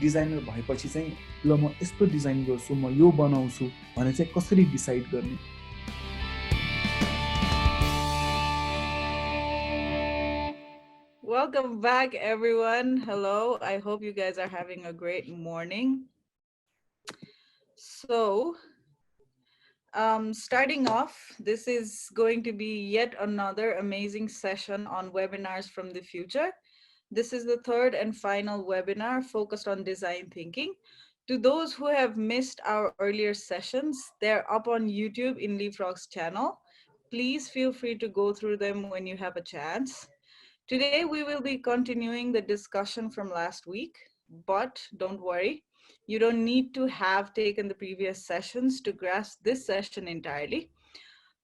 Designer भएपछि चाहिँ ल म यस्तो डिजाइन गर्छु, म यो बनाउँछु भने चाहिँ कसरी डिसाइड गर्ने? Welcome back, everyone. Hello. I hope you guys are having a great morning. So, starting off, this is going to be yet another amazing session on webinars from the future. This is the third and final webinar focused on design thinking. To those who have missed our earlier sessions, they're up on YouTube in Leapfrog's channel. Please feel free to go through them when you have a chance. Today, we will be continuing the discussion from last week, but don't worry, you don't need to have taken the previous sessions to grasp this session entirely.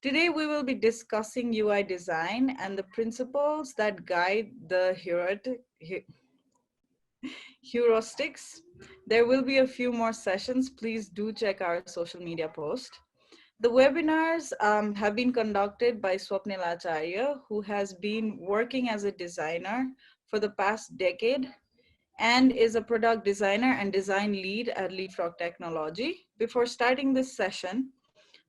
Today, we will be discussing UI design and the principles that guide the heuristics. There will be a few more sessions. Please do check our social media post. The webinars have been conducted by Swapnil Acharya, who has been working as a designer for the past decade and is a product designer and design lead at Leapfrog Technology. Before starting this session,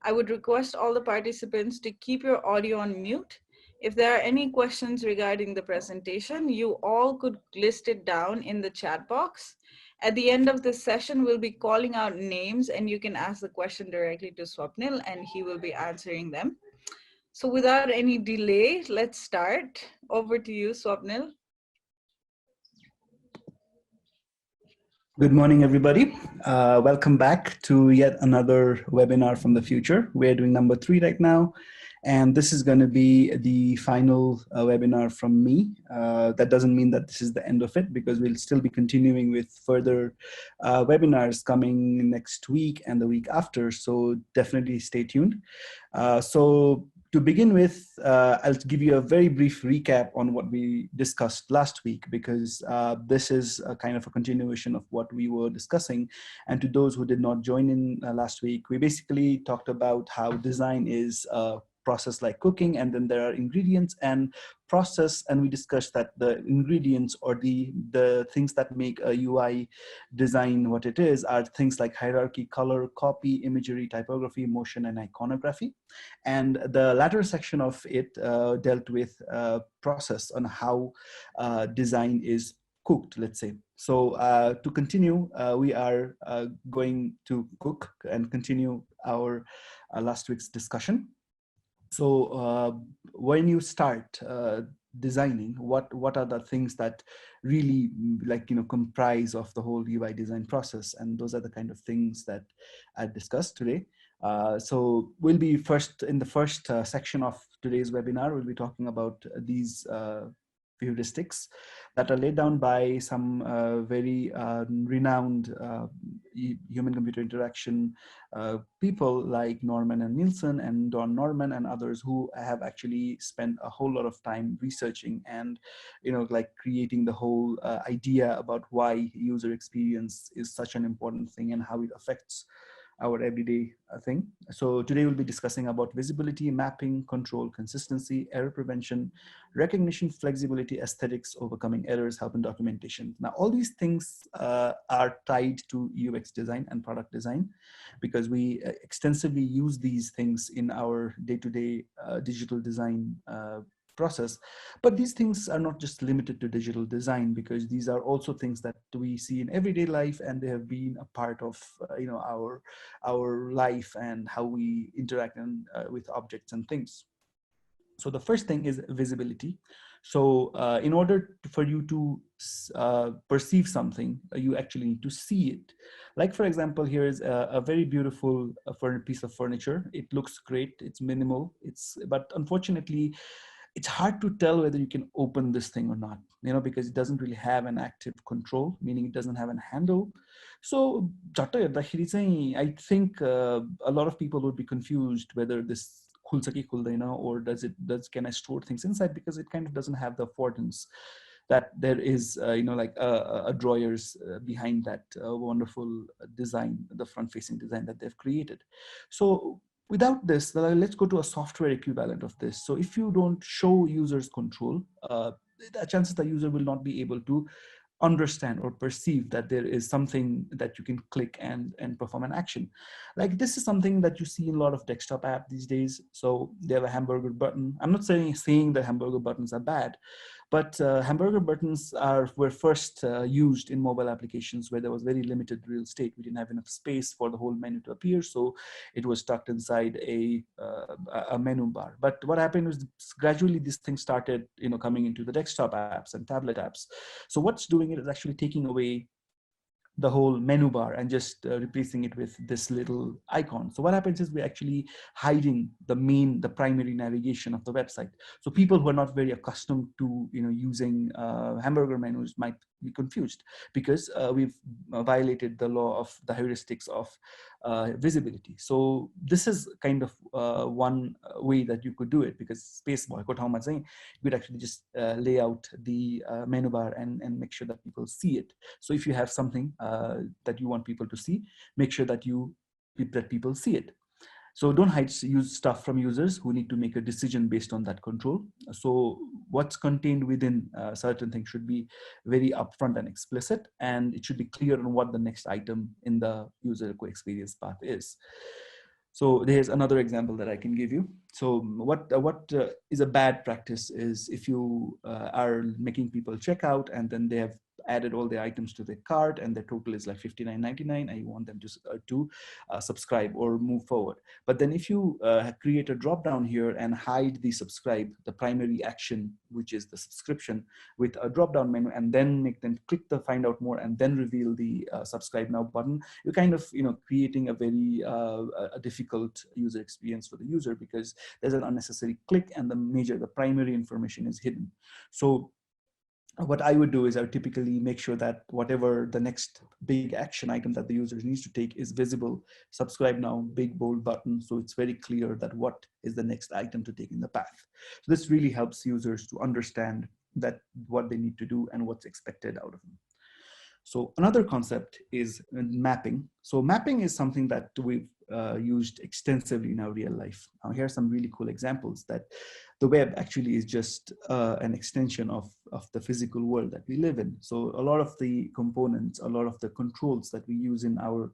I would request all the participants to keep your audio on mute. If there are any questions regarding the presentation, you all could list it down in the chat box. At the end of this session, we'll be calling out names and you can ask the question directly to Swapnil and he will be answering them. So without any delay, let's start. Over to you, Swapnil. Good morning, everybody. Welcome back to yet another webinar from the future. We're doing number 3 right now. And this is going to be the final webinar from me. That doesn't mean that this is the end of it, because we'll still be continuing with further webinars coming next week and the week after. So definitely stay tuned. To begin with, I'll give you a very brief recap on what we discussed last week, because this is a kind of a continuation of what we were discussing. And to those who did not join in last week, we basically talked about how design is process like cooking, and then there are ingredients and process, and we discussed that the ingredients or the things that make a UI design what it is are things like hierarchy, color, copy, imagery, typography, motion, and iconography. And the latter section of it dealt with process on how design is cooked, let's say. So to continue, we are going to cook and continue our last week's discussion. So when you start designing, what are the things that really comprise of the whole UI design process? And those are the kind of things that I discussed today. So we'll be in the first section of today's webinar, we'll be talking about these heuristics that are laid down by some very renowned human-computer interaction people like Norman and Nielsen and Don Norman and others, who have actually spent a whole lot of time researching and creating the whole idea about why user experience is such an important thing and how it affects our everyday thing. So today we'll be discussing about visibility, mapping, control, consistency, error prevention, recognition, flexibility, aesthetics, overcoming errors, help, and documentation. Now, all these things are tied to UX design and product design, because we extensively use these things in our day-to-day digital design process. But these things are not just limited to digital design, because these are also things that we see in everyday life, and they have been a part of our life and how we interact with objects and things. So the first thing is visibility. So in order for you to perceive something, you actually need to see it. Like, for example, here is a very beautiful piece of furniture. It looks great, it's minimal, but unfortunately, it's hard to tell whether you can open this thing or not, because it doesn't really have an active control, meaning it doesn't have a handle. So I think a lot of people would be confused whether this khulcha ki khuldaina, or can I store things inside, because it kind of doesn't have the affordance that there is like a drawers behind that wonderful design, the front facing design that they've created. So without this, let's go to a software equivalent of this. So if you don't show users control, the chances the user will not be able to understand or perceive that there is something that you can click and perform an action. Like this is something that you see in a lot of desktop app these days. So they have a hamburger button. I'm not saying that hamburger buttons are bad, but hamburger buttons were first used in mobile applications where there was very limited real estate. We didn't have enough space for the whole menu to appear, so it was tucked inside a menu bar. But what happened was gradually these things started, coming into the desktop apps and tablet apps. So what's doing it is actually taking away the whole menu bar and just replacing it with this little icon. So what happens is we're actually hiding the primary navigation of the website. So people who are not very accustomed to using hamburger menus might be confused, because we've violated the law of the heuristics of visibility. So this is kind of one way that you could do it, because spacebar, you could actually just lay out the menu bar and make sure that people see it. So if you have something that you want people to see, make sure that people see it. So don't hide stuff from users who need to make a decision based on that control. So what's contained within certain things should be very upfront and explicit, and it should be clear on what the next item in the user experience path is. So there's another example that I can give you. So what is a bad practice is if you are making people check out and then they have added all the items to their cart and their total is like $59.99, and you want them to subscribe or move forward. But then if you create a drop down here and hide the subscribe, the primary action, which is the subscription, with a drop down menu, and then make them click the find out more and then reveal the subscribe now button, you're kind of creating a very a difficult user experience for the user, because there's an unnecessary click and the primary information is hidden. So what I would do is I would typically make sure that whatever the next big action item that the user needs to take is visible. Subscribe now, big bold button, so it's very clear that what is the next item to take in the path. So this really helps users to understand that what they need to do and what's expected out of them. So another concept is mapping. So mapping is something that we've used extensively in our real life. Now here are some really cool examples that the web actually is just an extension of the physical world that we live in. So a lot of the components, a lot of the controls that we use in our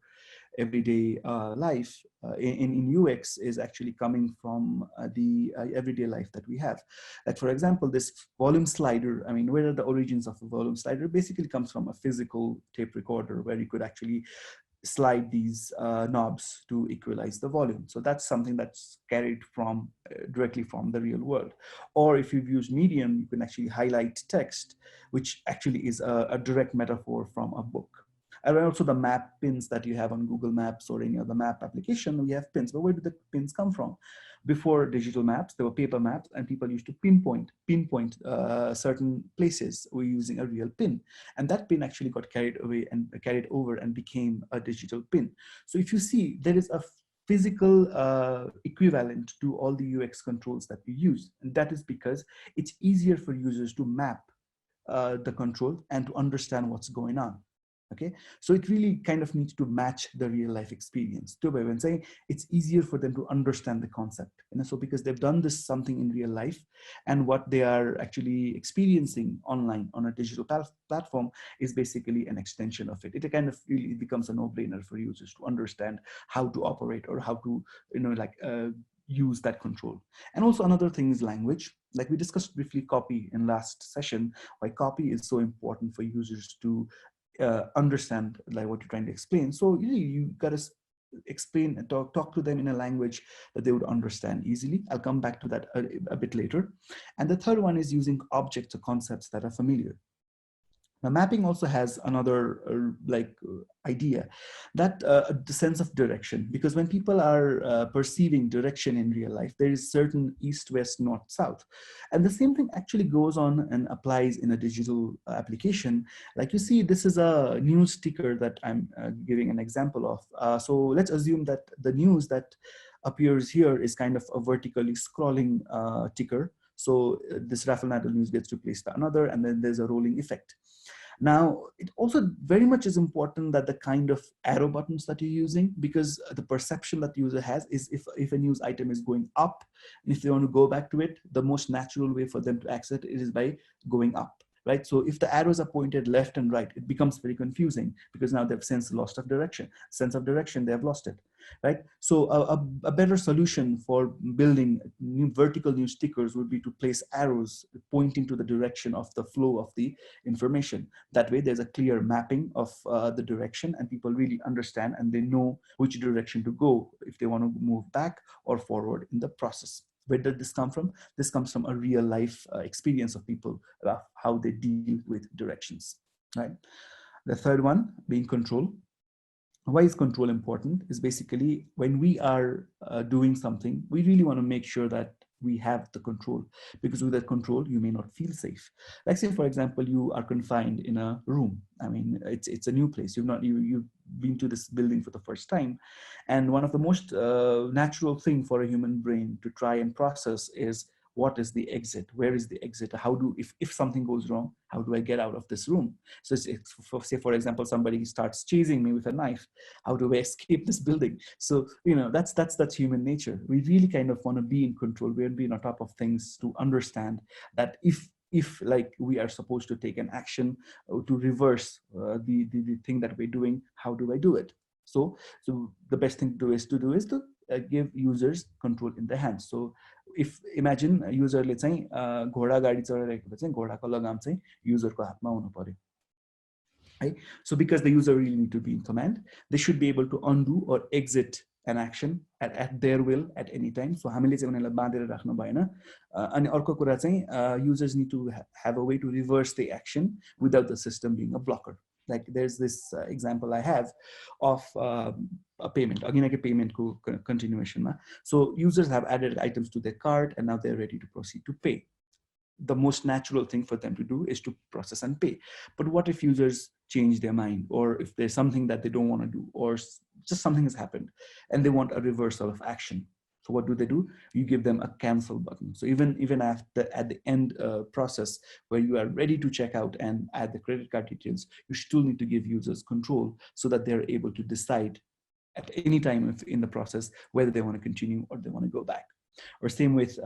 everyday life in UX is actually coming from the everyday life that we have. Like for example, this volume slider, I mean, where are the origins of the volume slider? Basically comes from a physical tape recorder where you could actually slide these knobs to equalize the volume. So that's something that's carried from directly from the real world. Or if you've used Medium, you can actually highlight text, which actually is a direct metaphor from a book. And also the map pins that you have on Google Maps or any other map application, we have pins. But where do the pins come from? Before digital maps, there were paper maps, and people used to pinpoint certain places. We're using a real pin, and that pin actually got carried over and became a digital pin. So if you see, there is a physical equivalent to all the UX controls that we use, and that is because it's easier for users to map the control and to understand what's going on. Okay, so it really kind of needs to match the real life experience. To when saying it's easier for them to understand the concept, so because they've done this something in real life, and what they are actually experiencing online on a digital platform is basically an extension of it. It kind of really becomes a no-brainer for users to understand how to operate or how to use that control. And also another thing is language. Like we discussed briefly copy in last session, why copy is so important for users to understand like what you're trying to explain. So you gotta explain and talk to them in a language that they would understand easily. I'll come back to that a bit later. And the third one is using objects or concepts that are familiar. Now, mapping also has another idea, that the sense of direction, because when people are perceiving direction in real life, there is certain east, west, north, south. And the same thing actually goes on and applies in a digital application. Like you see, this is a news ticker that I'm giving an example of. So let's assume that the news that appears here is kind of a vertically scrolling ticker. So this Rafael Nadal news gets replaced by another, and then there's a rolling effect. Now, it also very much is important that the kind of arrow buttons that you're using, because the perception that the user has is if a news item is going up, and if they want to go back to it, the most natural way for them to access it is by going up. right? So if the arrows are pointed left and right, it becomes very confusing because now they've sense sense of direction, they have lost it, right? So a better solution for building new vertical news stickers would be to place arrows pointing to the direction of the flow of the information. That way there's a clear mapping of the direction, and people really understand and they know which direction to go if they want to move back or forward in the process. Where did this come from? This comes from a real life experience of people, how they deal with directions, right? The third one being control. Why is control important? Is basically when we are doing something, we really want to make sure that we have the control, because with that control you may not feel safe. Like say for example, you are confined in a room. I mean, it's a new place. You've been to this building for the first time, and one of the most natural thing for a human brain to try and process is, what is the exit? Where is the exit? How do, if something goes wrong, how do I get out of this room? So say for example, somebody starts chasing me with a knife, how do I escape this building? So that's human nature. We really kind of want to be in control. We want to be on top of things to understand that if like we are supposed to take an action to reverse the thing that we're doing, how do I do it? So the best thing to do is to give users control in their hands. So if imagine युजरले चाहिँ घोडा गाडी चढाइरहेको चाहिँ घोडाको लगाम चाहिँ युजरको हातमा हुनु पर्यो, है? So because the user really need to be in command, they should be able to undo or exit an action at their will at any time. So हामीले चाहिँ उनीहरुलाई बाँधेर राख्नु भएन. अनि अर्को कुरा चाहिँ users need to have a way to reverse the action without the system being a blocker. Like there's this example I have of a payment, again like a payment continuation. So users have added items to their cart and now they're ready to proceed to pay. The most natural thing for them to do is to process and pay. But what if users change their mind, or if there's something that they don't want to do, or just something has happened and they want a reversal of action? So what do? You give them a cancel button. So even at the end process where you are ready to check out and add the credit card details, you still need to give users control so that they're able to decide at any time in the process whether they want to continue or they want to go back. Or same with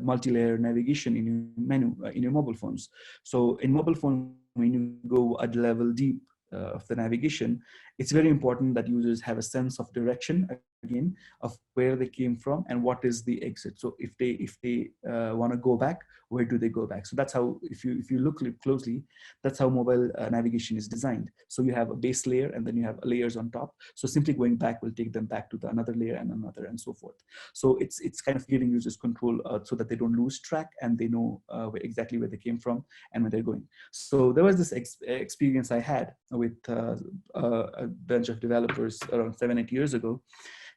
multi-layer navigation in your menu, in your mobile phones. So in mobile phone, when you go a level deep of the navigation, it's very important that users have a sense of direction, again, of where they came from and what is the exit. So if they want to go back, where do they go back? So that's how, if you look closely, that's how mobile navigation is designed. So you have a base layer and then you have layers on top. So simply going back will take them back to the another layer and another and so forth. So it's kind of giving users control so that they don't lose track and they know exactly where they came from and where they're going. So there was this experience I had with a bunch of developers around 7-8 years ago.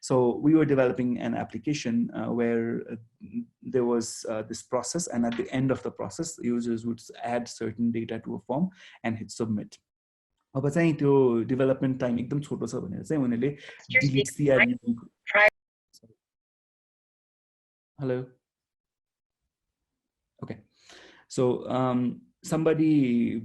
So we were developing an application where there was this process, and at the end of the process, users would add certain data to a form and hit submit. अब चाहिँ त्यो development time एकदम छोटो छ भनेर चाहिँ उनीहरूले delete CRUD. Hello. Okay. So somebody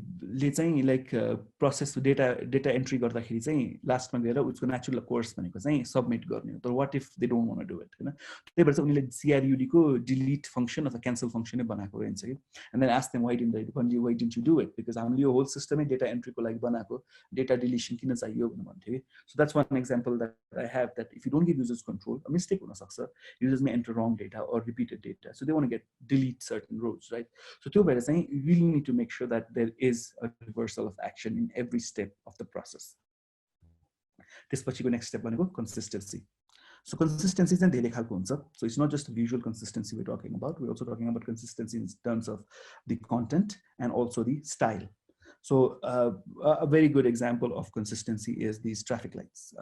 like process data entry गर्दाखेरि चाहिँ लास्टमा गएर उसको नेचुरल कोर्स भनेको चाहिँ सबमिट गर्ने हो. तर what if they don't want to do it, हैन? त्यही भएर चाहिँ उनीले CRUD को डिलिट फंक्शन अथवा क्यान्सल फंक्शन नै बनाएको रहन्छ कि. And then ask them why didn't you do it, because हामीले यो होल सिस्टमै डेटा एन्ट्रीको लागि बनाएको, डेटा डिलिसन किन चाहियो भनेर भन्थ्यो कि. So that's one example that I have, that if you don't give users control, a mistake हुन सक्छ. Users may enter wrong data or repeated data, so they want to get delete certain rows, right? So त्यो भएर चाहिँ you really need to make sure that there is a reversal of action in every step of the process. त्यसपछिको next step भनेको consistency. So consistency चाहिँ धेरै खालको हुन्छ. So it's not just visual consistency we're talking about. We're also talking about consistency in terms of the content and also the style. So a very good example of consistency is these traffic lights.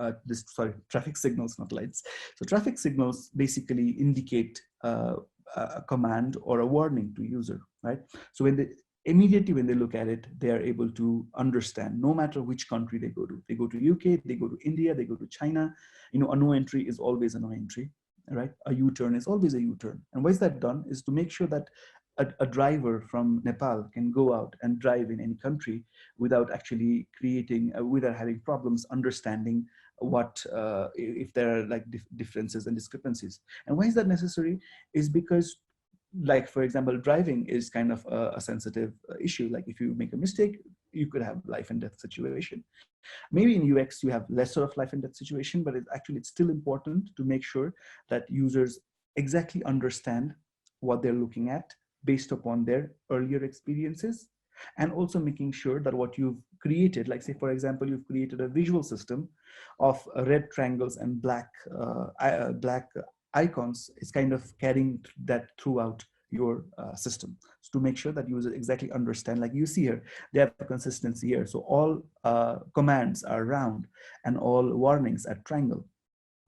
Traffic signals, not lights. So traffic signals basically indicate a command or a warning to user, right? So immediately when they look at it, they are able to understand no matter which country they go to. They go to UK, they go to India, they go to China. You know, a no entry is always a no entry, right? A U-turn is always a U-turn. And why is that done? Is to make sure that a driver from Nepal can go out and drive in any country without actually without having problems understanding what if there are like differences and discrepancies. And why is that necessary? Is because like for example, driving is kind of a sensitive issue. Like if you make a mistake, you could have life and death situation. Maybe in UX you have lesser of life and death situation, but it's still important to make sure that users exactly understand what they're looking at based upon their earlier experiences, and also making sure that what you've created, like say for example, you've created a visual system of red triangles and black icons, is kind of carrying that throughout your system, so to make sure that users exactly understand. Like you see here, they have consistency here. So all commands are round and all warnings are triangle.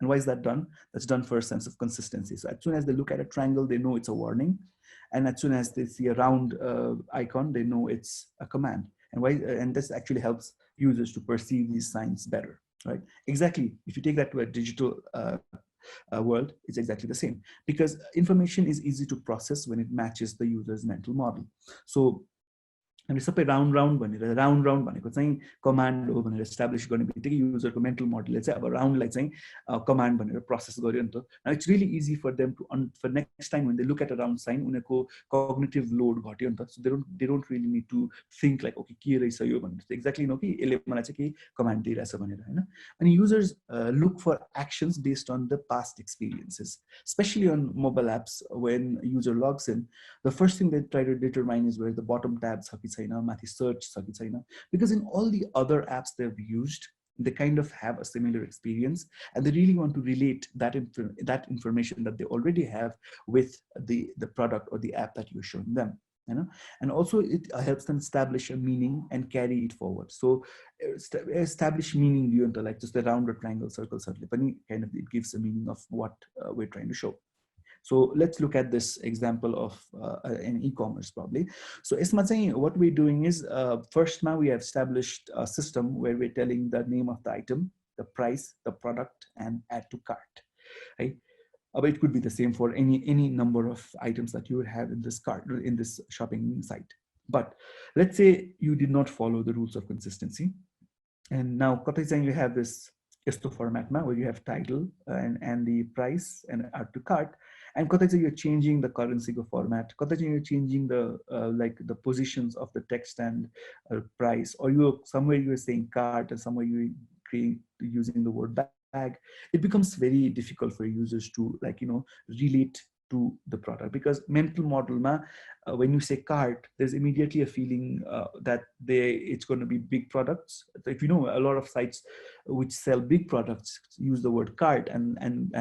And why is that done? That's done for a sense of consistency. So as soon as they look at a triangle, they know it's a warning. And as soon as they see a round icon, they know it's a command. And why? And this actually helps users to perceive these signs better, right? Exactly. If you take that to a digital world, it's exactly the same, because information is easy to process when it matches the user's mental model. So हामी सबै round भनेर round भनेको चाहिँ command हो भनेर establish गर्ने बित्तिकै युजरको mental मोडलले चाहिँ अब राउन्डलाई चाहिँ कमान्ड भनेर प्रोसेस गर्यो नि त. It's really easy for them to for next time when they look at a round sign, उनीहरूको कग्निटिभ लोड घट्यो नि त. So they don't really need to think like okay के रहेछ यो भनेर एक्ज्याक्टली नो कि यसले मलाई चाहिँ केही कमान्ड दिइरहेछ भनेर होइन. अनि users look for actions based on the past experiences, specially on mobile apps. When user logs in, the first thing they try to determine is where the bottom tab छ कि छैन, माथि सर्च छ कि छैन. Because in all the other apps they've used, they kind of have a similar experience, and they really want to relate that information that they already have with the product or the app that you're showing them, you know. And also it helps them establish a meaning and carry it forward. So establish meaning, you know, like just the round or triangle, circle, kind of it gives a meaning of what we're trying to show. So let's look at this example of an e-commerce probably. So what we're doing is, first now we have established a system where we're telling the name of the item, the price, the product, and add to cart, right? But it could be the same for any number of items that you would have in this cart, in this shopping site. But let's say you did not follow the rules of consistency, and now you have this format where you have title and the price and add to cart. And you're changing the currency format. You're changing the like the positions of the text and price, or somewhere you're saying cart and somewhere you're using the word bag. It becomes very difficult for users to, like, you know, relate to the product, because mental model when you say cart, there's immediately a feeling that it's going to be big products. So if you know, a lot of sites which sell big products use the word cart, and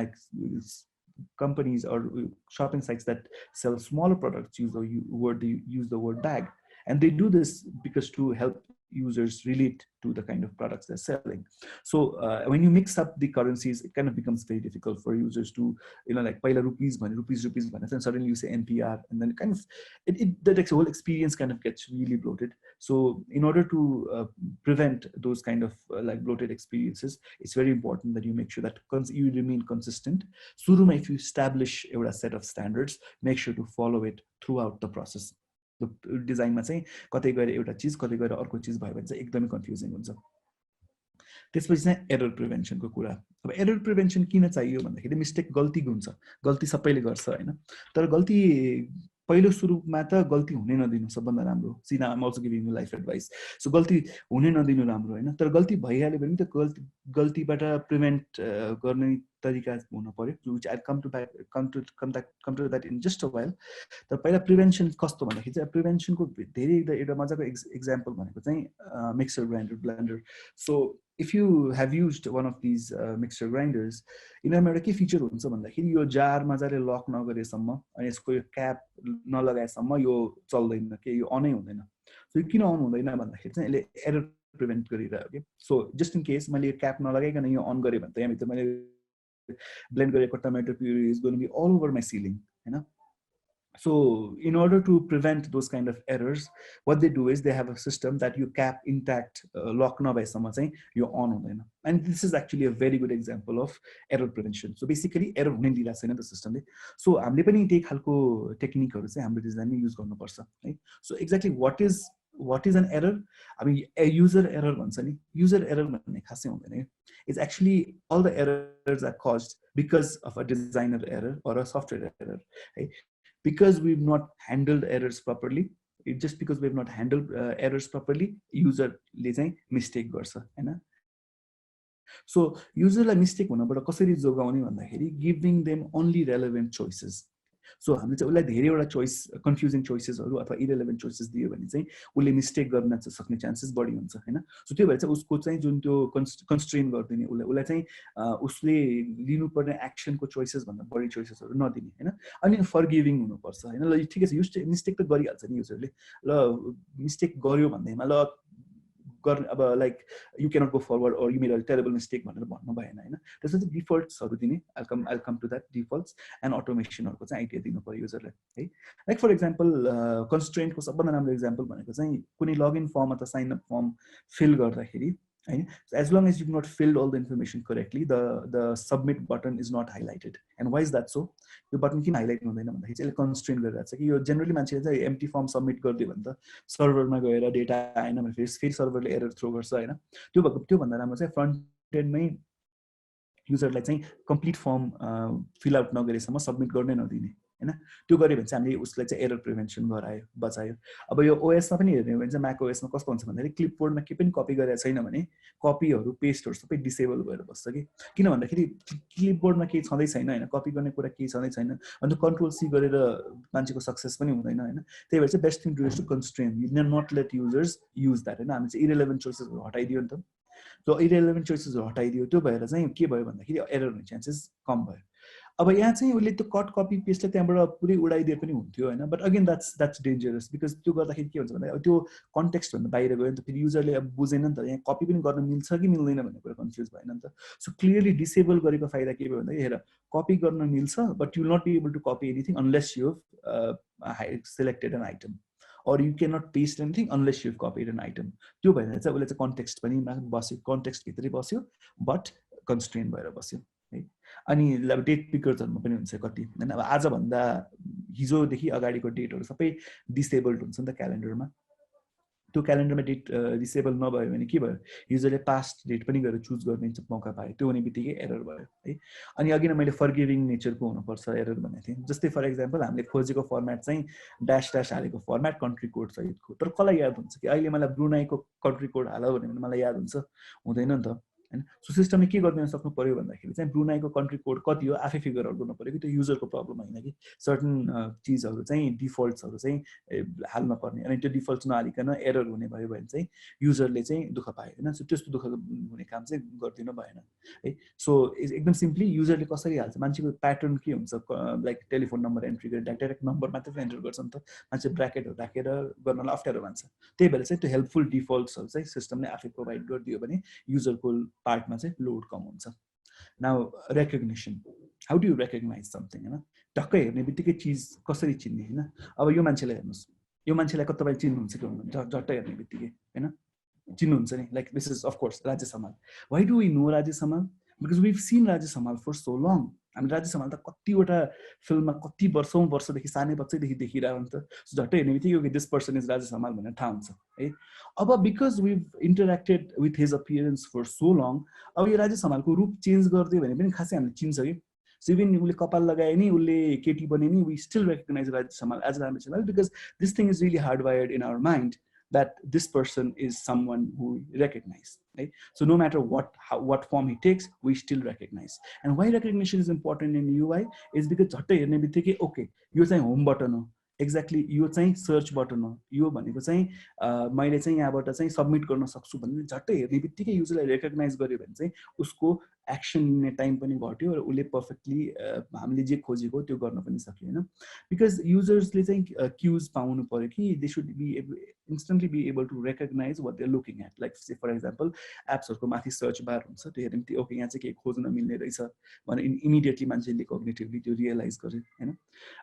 companies or shopping sites that sell smaller products use the word bag. And they do this because to help users relate to the kind of products they're selling. So when you mix up the currencies, it kind of becomes very difficult for users to, you know, like paila rupees, and then suddenly you say NPR, and then kind of the whole experience kind of gets really bloated. So in order to prevent those kind of like bloated experiences, it's very important that you make sure that you remain consistent. Suruma, if you establish a set of standards, make sure to follow it throughout the process. डिजाइनमा चाहिँ कतै गएर एउटा चिज कतै गएर अर्को चिज भयो भने चाहिँ एकदमै कन्फ्युजिङ हुन्छ. त्यसपछि चाहिँ एरर प्रिभेन्सनको कुरा. अब एरर प्रिभेन्सन किन चाहियो भन्दाखेरि मिस्टेक गल्ती हुन्छ, गल्ती सबैले गर्छ होइन. तर गल्ती पहिलो सुरुमा त गल्ती हुनै नदिनु सबभन्दा राम्रो. सिना I'm also giving you life advice. So गल्ती हुनै नदिनु राम्रो होइन. तर गल्ती भइहाल्यो भने त गल्तीबाट प्रिभेन्ट गर्ने तरिका हुन पर्यो, which I'll come to that in just a while. तर पहिला प्रिभेन्सन कस्तो भन्दाखेरि चाहिँ प्रिभेन्सनको धेरै एउटा मजाको एक्जाम्पल भनेको चाहिँ mixer grinder, blender. So if you have used one of these mixer grinders, यिनीहरूमा एउटा के फिचर हुन्छ भन्दाखेरि यो जार मजाले लक नगरेसम्म अनि यसको यो क्याप नलगाएसम्म यो चल्दैन के, यो अनै हुँदैन. सो यो किन अन हुँदैन भन्दाखेरि चाहिँ यसले एरर प्रिभेन्ट गरिरह्यो कि. सो जस्ट इन केस मैले यो क्याप नलगाइकन यो अन गरेँ भने त यहाँभित्र मैले blend गरेको tomato puree is going to be all over my ceiling, you know. So in order to prevent those kind of errors, what they do is they have a system that you cap intact, lock नभएसम्म चाहिँ यो on हुँदैन. And this is actually a very good example of error prevention. So basically error हुनै दिइरहेको छैन त सिस्टमले. So हामीले पनि त्यही खालको टेक्निकहरू चाहिँ हाम्रो डिजाइनमा युज गर्नुपर्छ है. So exactly what is an error? I mean, a user error भन्छ नि. User error भन्ने खासै हुँदैन. It's actually all the errors are caused because of a designer error or a software error. Right? because we've not handled errors properly, just because we've not handled errors properly, युजरले चाहिँ mistake गर्छ हैन. So युजरलाई mistake हुनबाट कसरी जोगाउने भन्दाखेरि giving them only relevant choices. So हामीले चाहिँ उसलाई धेरैवटा चोइस, कन्फ्युजिङ चोइसेसहरू अथवा इरेलेभेन्ट चोइसेस दियो भने चाहिँ उसले मिस्टेक गर्न सक्ने चान्सेस बढी हुन्छ हैन. सो त्यो भएर चाहिँ उसको चाहिँ जुन त्यो कन्स्ट्रेन गरिदिने, उसलाई चाहिँ उसले लिनुपर्ने एक्सनको चोइसेस भन्दा बढी चोइसेसहरू नदिने हैन. अनि फरगिभिङ हुनुपर्छ हैन. ल ठिकै छ, मिस्टेक त गरिहाल्छ नि युजरले, ल मिस्टेक गर्यो भन्दैमा ल अब like you cannot go forward or you made a terrible mistake भनेर भन्नु भएन हैन. त्यसपछि डिफल्ट्सहरू दिने, I come to that, defaults and अटोमेसनहरूको चाहिँ आइडिया दिनु पर्यो युजरलाई है. लाइक फर एक्जाम्पल कन्स्ट्रेन्टको सबभन्दा राम्रो एक्जाम्पल भनेको चाहिँ कुनै लगइन फर्म अथवा साइन अप फर्म फिल गर्दाखेरि हैन, as long as you've not filled all the information correctly, the submit button is not highlighted. And why is that so? यो button किन हाइलाइट हुँदैन भन्दाखेरि चाहिँ यसले कन्स्ट्रेन गरिरहेको छ कि यो जेनरली मान्छेले चाहिँ एम्प्टी फर्म सबमिट गरिदियो भने त सर्भरमा गएर डेटा आएन भने फेरि सर्भरले एरर थ्रो गर्छ हैन. त्यो भन्दा राम्रो चाहिँ फ्रन्ट एन्डमै युजरलाई चाहिँ कम्प्लिट फर्म फिल आउट नगरेसम्म सबमिट गर्नै नदिने हैन. त्यो गऱ्यो भने चाहिँ हामीले उसलाई चाहिँ एरर प्रिभेन्सन गरायो, बचायो. अब यो ओएसमा पनि हेर्ने हो भने चाहिँ म्याक ओएसमा कस्तो हुन्छ भन्दाखेरि क्लिपबोर्डमा केही पनि कपी गरेको छैन भने कपीहरू पेस्टहरू सबै डिसेबल भएर बस्छ कि. किन भन्दाखेरि क्लिपबोर्डमा केही छँदै छैन हैन, कपी गर्ने कुरा केही छँदै छैन, अन्त कन्ट्रोल सी गरेर मान्छेको सक्सेस पनि हुँदैन हैन. त्यही भएर चाहिँ best thing to is to constrain, you not let users use that हैन. हामी चाहिँ इरेलेभेन्ट चोइसेसहरू हटाइदियो नि त. सो इरेलेभेन्ट चोइसेसहरू हटाइदियो, त्यो भएर चाहिँ के भयो भन्दाखेरि एरर हुने चान्सेस कम भयो. अब यहाँ चाहिँ उसले त्यो कट कपी पेस्टलाई त्यहाँबाट पुरै उडाइदिए पनि हुन्थ्यो हैन. But again that's dangerous, because त्यो गर्दाखेरि के हुन्छ भन्दा अब त्यो कन्टेक्स्टभन्दा बाहिर गयो नि त, फेरि युजरले अब बुझेन नि त यहाँ कपी पनि गर्न मिल्छ कि मिल्दैन भन्ने कुरा कन्फ्युज भएन नि त. सो क्लियरली डिसेबल गरेको फाइदा के भयो भन्दाखेरि हेर कपी गर्न मिल्छ, but you will not be able to copy anything unless you selected an item, or you cannot paste anything unless you've copied an item. त्यो भएर चाहिँ उसले चाहिँ कन्टेक्स्ट पनि बस्यो, कन्टेक्स्ट भित्रै बस्यो, बट कन्स्ट्रेन भएर बस्यो है. अनि अब डेट पिकर्सहरूमा पनि हुन्छ कति हैन. अब आजभन्दा हिजोदेखि अगाडिको डेटहरू सबै डिसेबल्ड हुन्छ नि त क्यालेन्डरमा. त्यो क्यालेन्डरमा डेट डिसेबल नभयो भने के भयो, युजरले पास्ट डेट पनि गएर चुज गर्ने मौका पायो. त्यो हुने बित्तिकै एरर भयो है. अनि अघि नै मैले फर्गिभिङ नेचरको हुनुपर्छ एरर भनेको थिएँ. जस्तै फर एक्जाम्पल हामीले खोजेको फर्मेट चाहिँ ड्यास ड्यास हालेको फर्मेट कन्ट्री कोड सहितको, तर कसलाई याद हुन्छ कि अहिले मलाई ब्रुनाईको कन्ट्री कोड हाल भने मलाई याद हुन्छ? हुँदैन नि त हैन. सो सिस्टमले के गरिदिन सक्नु पर्यो भन्दाखेरि चाहिँ ब्रुनाईको कन्ट्री कोड कति हो आफै फिगर आउट गर्नु पर्यो कि त्यो युजरको प्रब्लम होइन कि. सर्टन चिजहरू चाहिँ डिफल्ट्सहरू चाहिँ हाल्न पर्ने, अनि त्यो डिफल्ट्स नहालिकन एरर हुने भयो भने चाहिँ युजरले चाहिँ दुःख पायो हैन. सो त्यस्तो दुःख हुने काम चाहिँ गरिदिनु भएन है. सो एकदम सिम्पली युजरले कसरी हाल्छ, मान्छेको प्याटर्न के हुन्छ, लाइक टेलिफोन नम्बर एन्ट्री गरेर डाइरेक्ट नम्बर मात्रै एन्टर गर्छ नि त, मान्छे ब्र्याकेटहरू राखेर गर्नलाई अप्ठ्यारो मान्छ. त्यही भएर चाहिँ त्यो हेल्पफुल डिफल्ट्सहरू चाहिँ सिस्टमले आफै प्रोभाइड गरिदियो भने युजरको पार्टमा चाहिँ लोड कम हुन्छ. Now recognition, how do you recognize something हैन. टक्कै हेर्ने बित्तिकै चिज कसरी चिन्ने हैन. अब यो मान्छेलाई हेर्नुहोस्, यो मान्छेलाई तपाईँ चिन्नुहुन्छ कि हुनुहुन्छ? झट्टै हेर्ने बित्तिकै हैन चिन्नुहुन्छ नि. Like this is of course Rajesh Hamal. Why do we know Rajesh Hamal? Because we've seen Rajesh Hamal for so long. हामी राजेश हमाल त कतिवटा फिल्ममा कति वर्षौँदेखि सानै बच्चैदेखि देखिरहेको नि त. झट्टै हेर्ने बित्तिकै this person is Rajesh Hamal भनेर थाहा हुन्छ है. अब because we've interacted with his appearance for so long, अब यो राजेश हमालको रूप चेन्ज गरिदियो भने पनि खासै हामीले चिन्छ कि. सो इभन उसले कपाल लगाए नि, उसले केटी बने नि, we still recognize Rajesh Hamal as Rajesh Hamal, because this thing is really hard wired in our mind that this person is someone who we recognize, right? So no matter what form he takes, we still recognize. And why recognition is important in UI is because झट्टै हेर्ने बित्तिकै okay यो चाहिँ home button हो, exactly यो चाहिँ search button हो, यो भनेको चाहिँ मैले चाहिँ यहाँबाट चाहिँ सबमिट गर्न सक्छु भन्ने झट्टै हेर्ने बित्तिकै युजरलाई रेकग्नाइज गर्यो भने चाहिँ उसको एक्सन लिने टाइम पनि घट्यो र उसले पर्फेक्टली हामीले जे खोजेको त्यो गर्न पनि सक्यो हैन. बिकज युजर्सले चाहिँ क्युज पाउनु पर्यो कि they should be instantly be able to recognise what they are looking at. Like say for example एप्सहरूको माथि सर्च बार हुन्छ, त्यो हेर्ने बित्तिकै ओके यहाँ चाहिँ केही खोज्न मिल्ने रहेछ भने इमिडिएटली मान्छेले कग्निटिभली त्यो रियलाइज गर्यो हैन.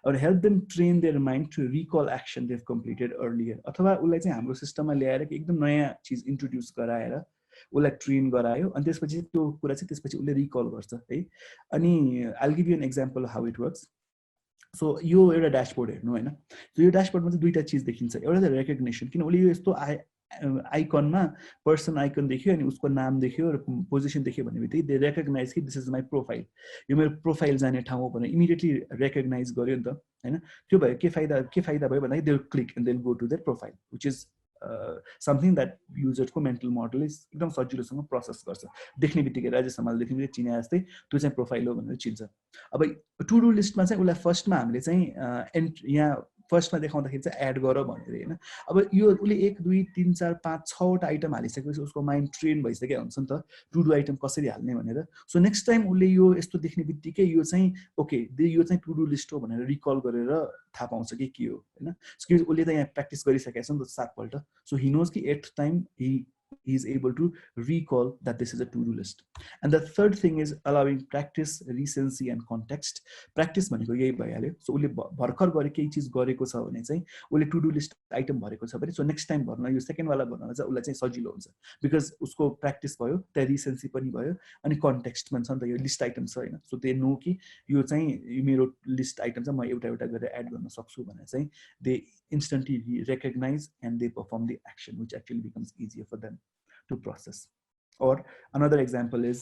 Or help them train their mind to recall action they've completed earlier. अथवा उसलाई चाहिँ हाम्रो सिस्टममा ल्याएर एकदम नयाँ चिज इन्ट्रोड्युस गराएर उसलाई ट्रेन गरायो अनि त्यसपछि त्यो कुरा चाहिँ त्यसपछि उसले रिकल गर्छ है. अनि I give you an example how it works. So यो एउटा ड्यासबोर्ड हेर्नु हैन. सो यो ड्यासबोर्डमा चाहिँ दुईटा चिज देखिन्छ. एउटा चाहिँ रेकग्निसन, किन उसले यो यस्तो आइकनमा पर्सन आइकन देख्यो अनि उसको नाम देख्यो र पोजिसन देख्यो भने बित्तिकै दे रेकग्नाइज कि दिस इज माई प्रोफाइल, यो मेरो प्रोफाइल जाने ठाउँ हो भनेर इमिडिएटली रेकग्नाइज गर्यो नि त होइन. त्यो भयो के फाइदा भयो भन्दाखेरि they will click and they will go to their profile which is something that युजर्सको मेन्टल मोडलले एकदम सजिलोसँग प्रोसेस गर्छ. देख्ने बित्तिकै राजेश हमाल देख्ने बित्तिकै चिने जस्तै त्यो चाहिँ प्रोफाइल हो भनेर चिन्छ. अब टु डु लिस्टमा चाहिँ उसलाई फर्स्टमा हामीले चाहिँ यहाँ फर्स्टमा देखाउँदाखेरि चाहिँ एड गर भनेर होइन. अब यो उसले 1 2 3 4 5 6वटा आइटम हालिसकेपछि उसको माइन्ड ट्रेन भइसकेको हुन्छ नि त टु डु आइटम कसरी हाल्ने भनेर. सो नेक्स्ट टाइम उसले यो यस्तो देख्ने बित्तिकै यो चाहिँ ओके यो चाहिँ टु डु लिस्ट हो भनेर रिकल गरेर थाहा पाउँछ कि के हो होइन. उसले त यहाँ प्र्याक्टिस गरिसकेको छ नि त 7 पल्ट. So he knows कि 8th time he is able to recall that this is a to-do list. And the third thing is allowing practice, recency and context. Practice भनेको यही भइहाल्यो. सो उसले भर्खर गरे केही चिज गरेको छ भने चाहिँ उसले टु डु लिस्ट आइटम भरेको छ भने सो नेक्स्ट टाइम भर्न यो सेकेन्डवाला भर्न चाहिँ उसलाई चाहिँ सजिलो हुन्छ बिकज उसको प्र्याक्टिस भयो, त्यहाँ रिसेन्सी पनि भयो अनि कन्टेक्स्ट पनि छ नि त. यो लिस्ट आइटम छ होइन. सो दे नो कि यो चाहिँ मेरो लिस्ट आइटम चाहिँ म एउटा एउटा गरेर एड गर्न सक्छु भनेर चाहिँ they instantly recognize and they perform the action, which actually becomes easier for them to process. Or another example is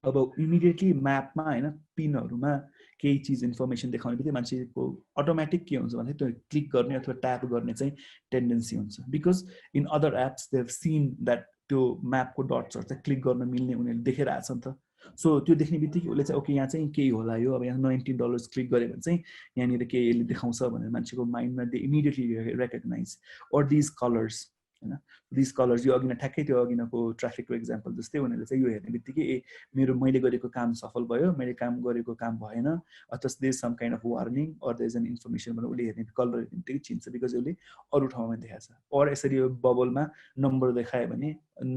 अब immediately map मा हैन पिनहरुमा केही चीज इन्फर्मेसन देखाउने बित्तिकै मान्छेको अटोमेटिक के हुन्छ भने त्यो क्लिक गर्ने अथवा ट्याप गर्ने चाहिँ टेन्डेन्सी हुन्छ because in other apps they have seen that त्यो म्यापको डट्सहरु चाहिँ क्लिक गर्न मिल्ने उनीहरुले देखेर आछ नि त. सो त्यो देख्ने बित्तिकै उसले चाहिँ ओके यहाँ चाहिँ केही होला यो अब यहाँ $19 क्लिक गरे भने चाहिँ यहाँनिर के यसले देखाउँछ भनेर मान्छेको माइन्डमा दे इमिडिएटली रेकग्नाइज. और दिज कलर्स हैन, दिज कलर्स यो अघिना ठ्याक्कै त्यो अघिनाको ट्राफिकको एक्जाम्पल जस्तै उनीहरूले चाहिँ यो हेर्ने बित्तिकै ए मेरो मैले गरेको काम सफल भयो, मैले काम गरेको काम भएन अथवा there some kind of warning or there is an information भनेर उसले हेर्ने कलर हेर्ने बित्तिकै चिन्छ बिकज उसले अरू ठाउँमा देखाएको छ. और यसरी यो बबलमा नम्बर देखायो भने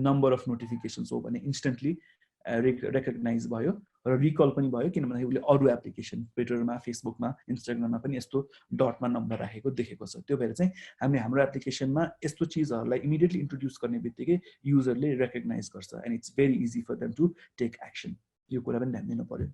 नम्बर अफ नोटिफिकेसन्स हो भने इन्स्टेन्टली रेकग्नाइज भयो र रिकल पनि भयो किन भन्दाखेरि उसले अरू एप्लिकेसन ट्विटरमा, फेसबुकमा, इन्स्टाग्राममा पनि यस्तो डटमा नम्बर राखेको देखेको छ. त्यो भएर चाहिँ हामीले हाम्रो एप्लिकेसनमा यस्तो चिजहरूलाई इमिडिएटली इन्ट्रोड्युस गर्ने बित्तिकै युजरले रेकग्नाइज गर्छ and it's very easy for them to take action. यो कुरा पनि ध्यान दिनु पर्यो.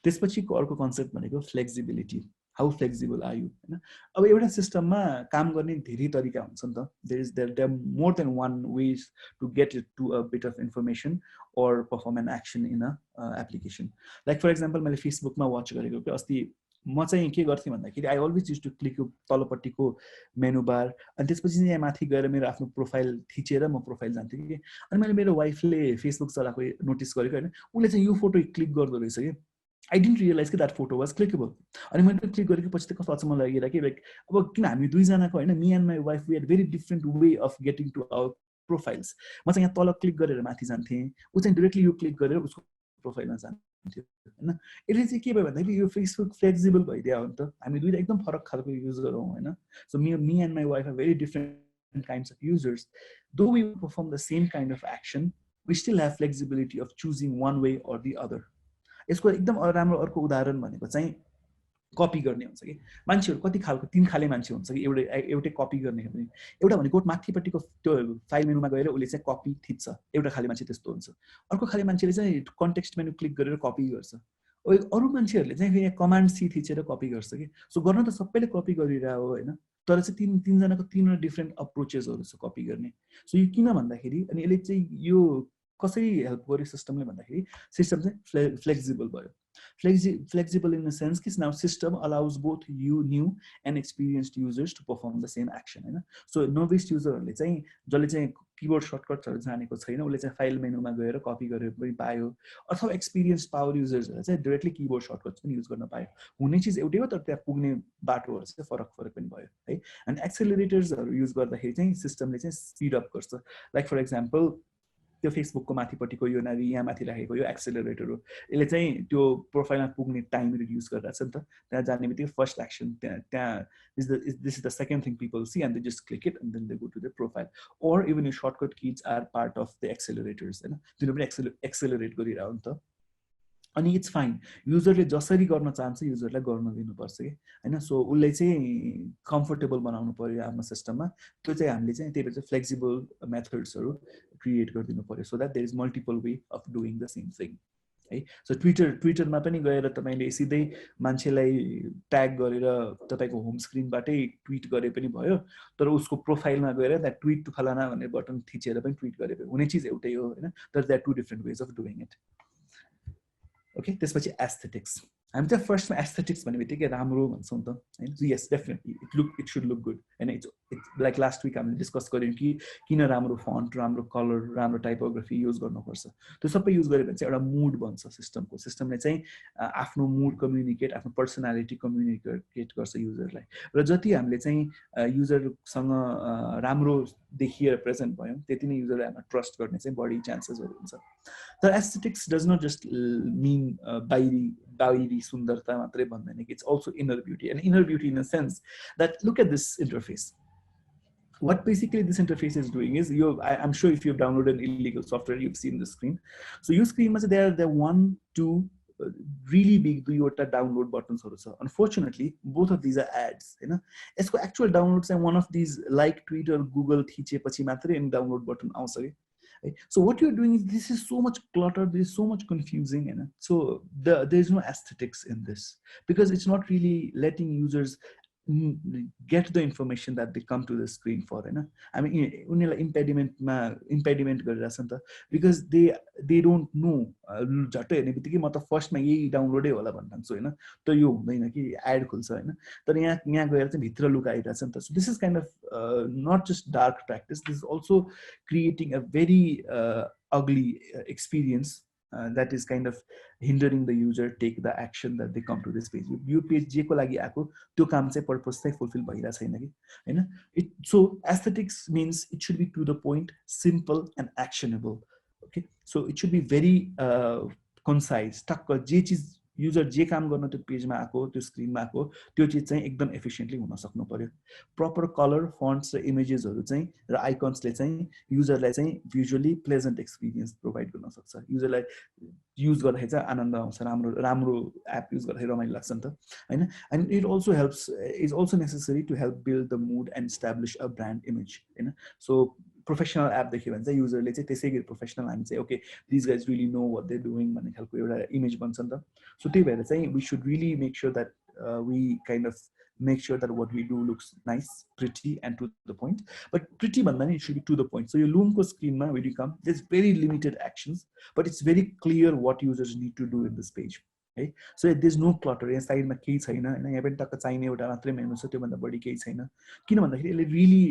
त्यसपछिको अर्को कन्सेप्ट भनेको flexibility. How flexible are you हैन. अब एउटा सिस्टममा काम गर्ने धेरै तरिका हुन्छ नि त. There more than one ways to get it to a bit of information or perform an action in a application. Like for example मैले फेसबुकमा वाच गरेको कि अस्ति म चाहिँ के गर्थेँ भन्दाखेरि I always use to click तलपट्टिको मेनु बार अनि त्यसपछि चाहिँ यहाँ माथि गएर मेरो आफ्नो प्रोफाइल थिचेर म प्रोफाइल जान्थेँ कि. अनि मैले मेरो वाइफले फेसबुक चलाएको नोटिस गरेको होइन, उसले चाहिँ यो फोटो क्लिक गर्दो रहेछ कि. आई डिन्ट रियलाइज कि द्याट फोटो वाज क्लिकेबल. अनि मैले क्लिक गरेको पछि त कस्तो अचम्म लागेर कि लाइक अब किन हामी दुईजनाको होइन me and my wife we are very different way of getting to our profiles. म चाहिँ यहाँ तल क्लिक गरेर माथि जान्थेँ, ऊ चाहिँ डिरेक्टली यो क्लिक गरेर उसको प्रोफाइलमा जान्थ्यो होइन. यसले चाहिँ के भयो भन्दाखेरि यो फेसबुक फ्लेक्सिबल भइदियो हो नि त. हामी दुईटा एकदम फरक खालको युजर हौँ होइन. So me and my wife are very different kinds of users. Though we perform the same kind of action we still have flexibility of choosing one way or the other. यसको एकदम राम्रो अर्को उदाहरण भनेको चाहिँ copy गर्ने हुन्छ कि. मान्छेहरू कति खालको 3 खाले मान्छे हुन्छ कि एउटै कपी गर्ने भने. एउटा भनेको माथिपट्टिको त्यो फाइल मेनुमा गएर उसले चाहिँ कपी थिच्छ, एउटा खाले मान्छे त्यस्तो हुन्छ. अर्को खाले मान्छेले चाहिँ कन्टेक्स्ट मेनु क्लिक गरेर कपी गर्छ. अरू मान्छेहरूले चाहिँ फेरि कमान्ड सी थिचेर कपी गर्छ कि. सो गर्न त सबैले कपी गरिरह हो होइन, तर चाहिँ तीनजनाको 3 डिफ्रेन्ट अप्रोचेसहरू छ कपी गर्ने. सो यो किन भन्दाखेरि अनि यसले चाहिँ यो कसरी हेल्प गर्यो सिस्टमले भन्दाखेरि सिस्टम चाहिँ फ्लेक्सिबल भयो. Flexible in the sense that now system allows both new and experienced users to perform the same action हैन. So novice userहरूले चाहिँ जसले चाहिँ कीबोर्ड सर्टकट्सहरु जानेको छैन उसले चाहिँ फाइल मेनुमा गएर कपी गरेर पनि पायो अथवा एक्सपिरियन्स पावर युजर्सहरूले चाहिँ डाइरेक्टली कीबोर्ड सर्टकट्स पनि युज गर्न पायो. हुने चीज एउटै हो तर त्यहाँ पुग्ने बाटोहरु चाहिँ फरक पनि भयो है. अनि एक्सेलरेटर्सहरु युज गर्दाखेरि चाहिँ सिस्टमले चाहिँ स्पिड अप गर्छ. लाइक फर एक्जाम्पल त्यो फेसबुकको माथिपट्टिको यो नारी यहाँ माथि राखेको यो एक्सेलरेटर हो. यसले चाहिँ त्यो प्रोफाइलमा पुग्ने टाइम रिड्युस गरिरहेछ नि त. त्यहाँ जाने बित्तिकै फर्स्ट एक्सन त्यहाँ this is the second thing people see and they just click it and then they go to their profile. Or even your shortcut keys are part of the accelerators हैन. तिनीहरु पनि accelerate गरिरहेको नि त. अनि it's fine. युजरले जसरी गर्न चाहन्छ युजरलाई गर्न दिनुपर्छ कि हैन. सो उसले चाहिँ कम्फर्टेबल बनाउनु पर्यो आफ्नो सिस्टममा. त्यो चाहिँ हामीले चाहिँ त्यही भएर चाहिँ फ्लेक्सिबल मेथड्सहरु क्रिएट गरिदिनु पर्यो so that there is multiple way of doing the same thing है सो ट्विटरमा पनि गएर तपाईले सिधै मान्छेलाई ट्याग गरेर तपाईको होम स्क्रिनबाटै ट्विट गरे पनि भयो तर उसको प्रोफाइलमा गएर द्याट ट्विट टु फलाना भन्ने बटन थिचेर पनि ट्विट गरे भयो हुने चिज एउटै हो हैन तर that to different ways of doing it okay त्यसपछि एस्थेटिक्स हामी त फर्स्टमा एस्थेटिक्स भन्ने बित्तिकै राम्रो भन्छौँ त हैन yes definitely it should look good हैन इट्स लाइक लास्ट विक हामीले डिस्कस गर्यौँ कि किन राम्रो फन्ट राम्रो कलर राम्रो टाइपोग्राफी युज गर्नुपर्छ त्यो सबै युज गऱ्यो भने चाहिँ एउटा मुड बन्छ सिस्टमले चाहिँ आफ्नो मुड कम्युनिकेट आफ्नो पर्सनालिटी कम्युनिकेट गर्छ युजरलाई र जति हामीले चाहिँ युजरसँग राम्रो देखिएर प्रेजेन्ट भयौँ त्यति नै युजरलाई हामीलाई ट्रस्ट गर्ने चाहिँ बढी चान्सेसहरू हुन्छ तर aesthetics does not just mean बाहिरी सुन्दरता मात्रै भन्दैन कि it's also inner beauty and inner beauty in a sense that look at this interface what basically this interface is doing is I'm sure if you've downloaded an illegal software you've seen the screen so your screen must there one two really big duiwata download buttons unfortunately both of these are ads हैन यसको actual download चाहिँ one of these like Twitter Google थिचेपछि मात्रै अनि download button आउँछ के so what you're doing is this is so much clutter this is so much confusing and so there is no aesthetics in this because it's not really letting users get the information that they come to the screen for हैन I mean उनीहरुलाई इम्पेडिमेन्ट गरिरहेछ नि त because they don't know झट्टै हेर्ने बित्तिकै म त फर्स्टमा यही डाउनलोडै होला भन्छु हैन त यो हुँदैन कि एड खुल्छ हैन तर यहाँ गएर चाहिँ भित्र लुकाइरहेछ नि त so this is kind of not just dark practice this is also creating a very ugly experience that is kind of hindering the user take the action that they come to this page यो page जे को लागि आको त्यो काम चाहिँ purpose चाहिँ fulfil भइरा छैन कि हैन so aesthetics means it should be to the point simple and actionable okay so it should be very concise टक्क जे चीज युजर जे काम गर्न त्यो पेजमा आको त्यो स्क्रिनमा आको त्यो चीज चाहिँ एकदम एफिसिएन्टली हुन सक्नु पर्यो प्रपर कलर फन्ट्स र इमेजेसहरु चाहिँ र आइकन्सले चाहिँ युजरलाई चाहिँ भिजुअली प्लेजेन्ट एक्सपिरियन्स प्रोवाइड गर्न सक्छ युजरलाई युज गर्दाखेरि चाहिँ आनन्द आउँछ राम्रो एप युज गर्दाखेरि रमाइलो लाग्छ नि त हैन and it also helps is also necessary to help build the mood and establish a brand image हैन सो प्रोफेसनल एप देख्यो भने चाहिँ युजरले चाहिँ त्यसै गरी प्रोफेसनल हामी चाहिँ okay this guys really know what they doing भन्ने खालको एउटा इमेज बन्छ नि त सो त्यही भएर चाहिँ we should really make sure that we kind of make sure that what we do looks nice, pretty, and to the point. But pretty, it should be to the point. So your Loom screen, when you come, there's very limited actions, but it's very clear what users need to do in this page. Okay? So there's no clutter. यहाँ साइडमा केही छैन हैन यहाँ पनि टक्क चाहिने एउटा मात्रै मेनु छ त्यो भन्दा बढी केही छैन किन भन्दाखेरि यसले रियली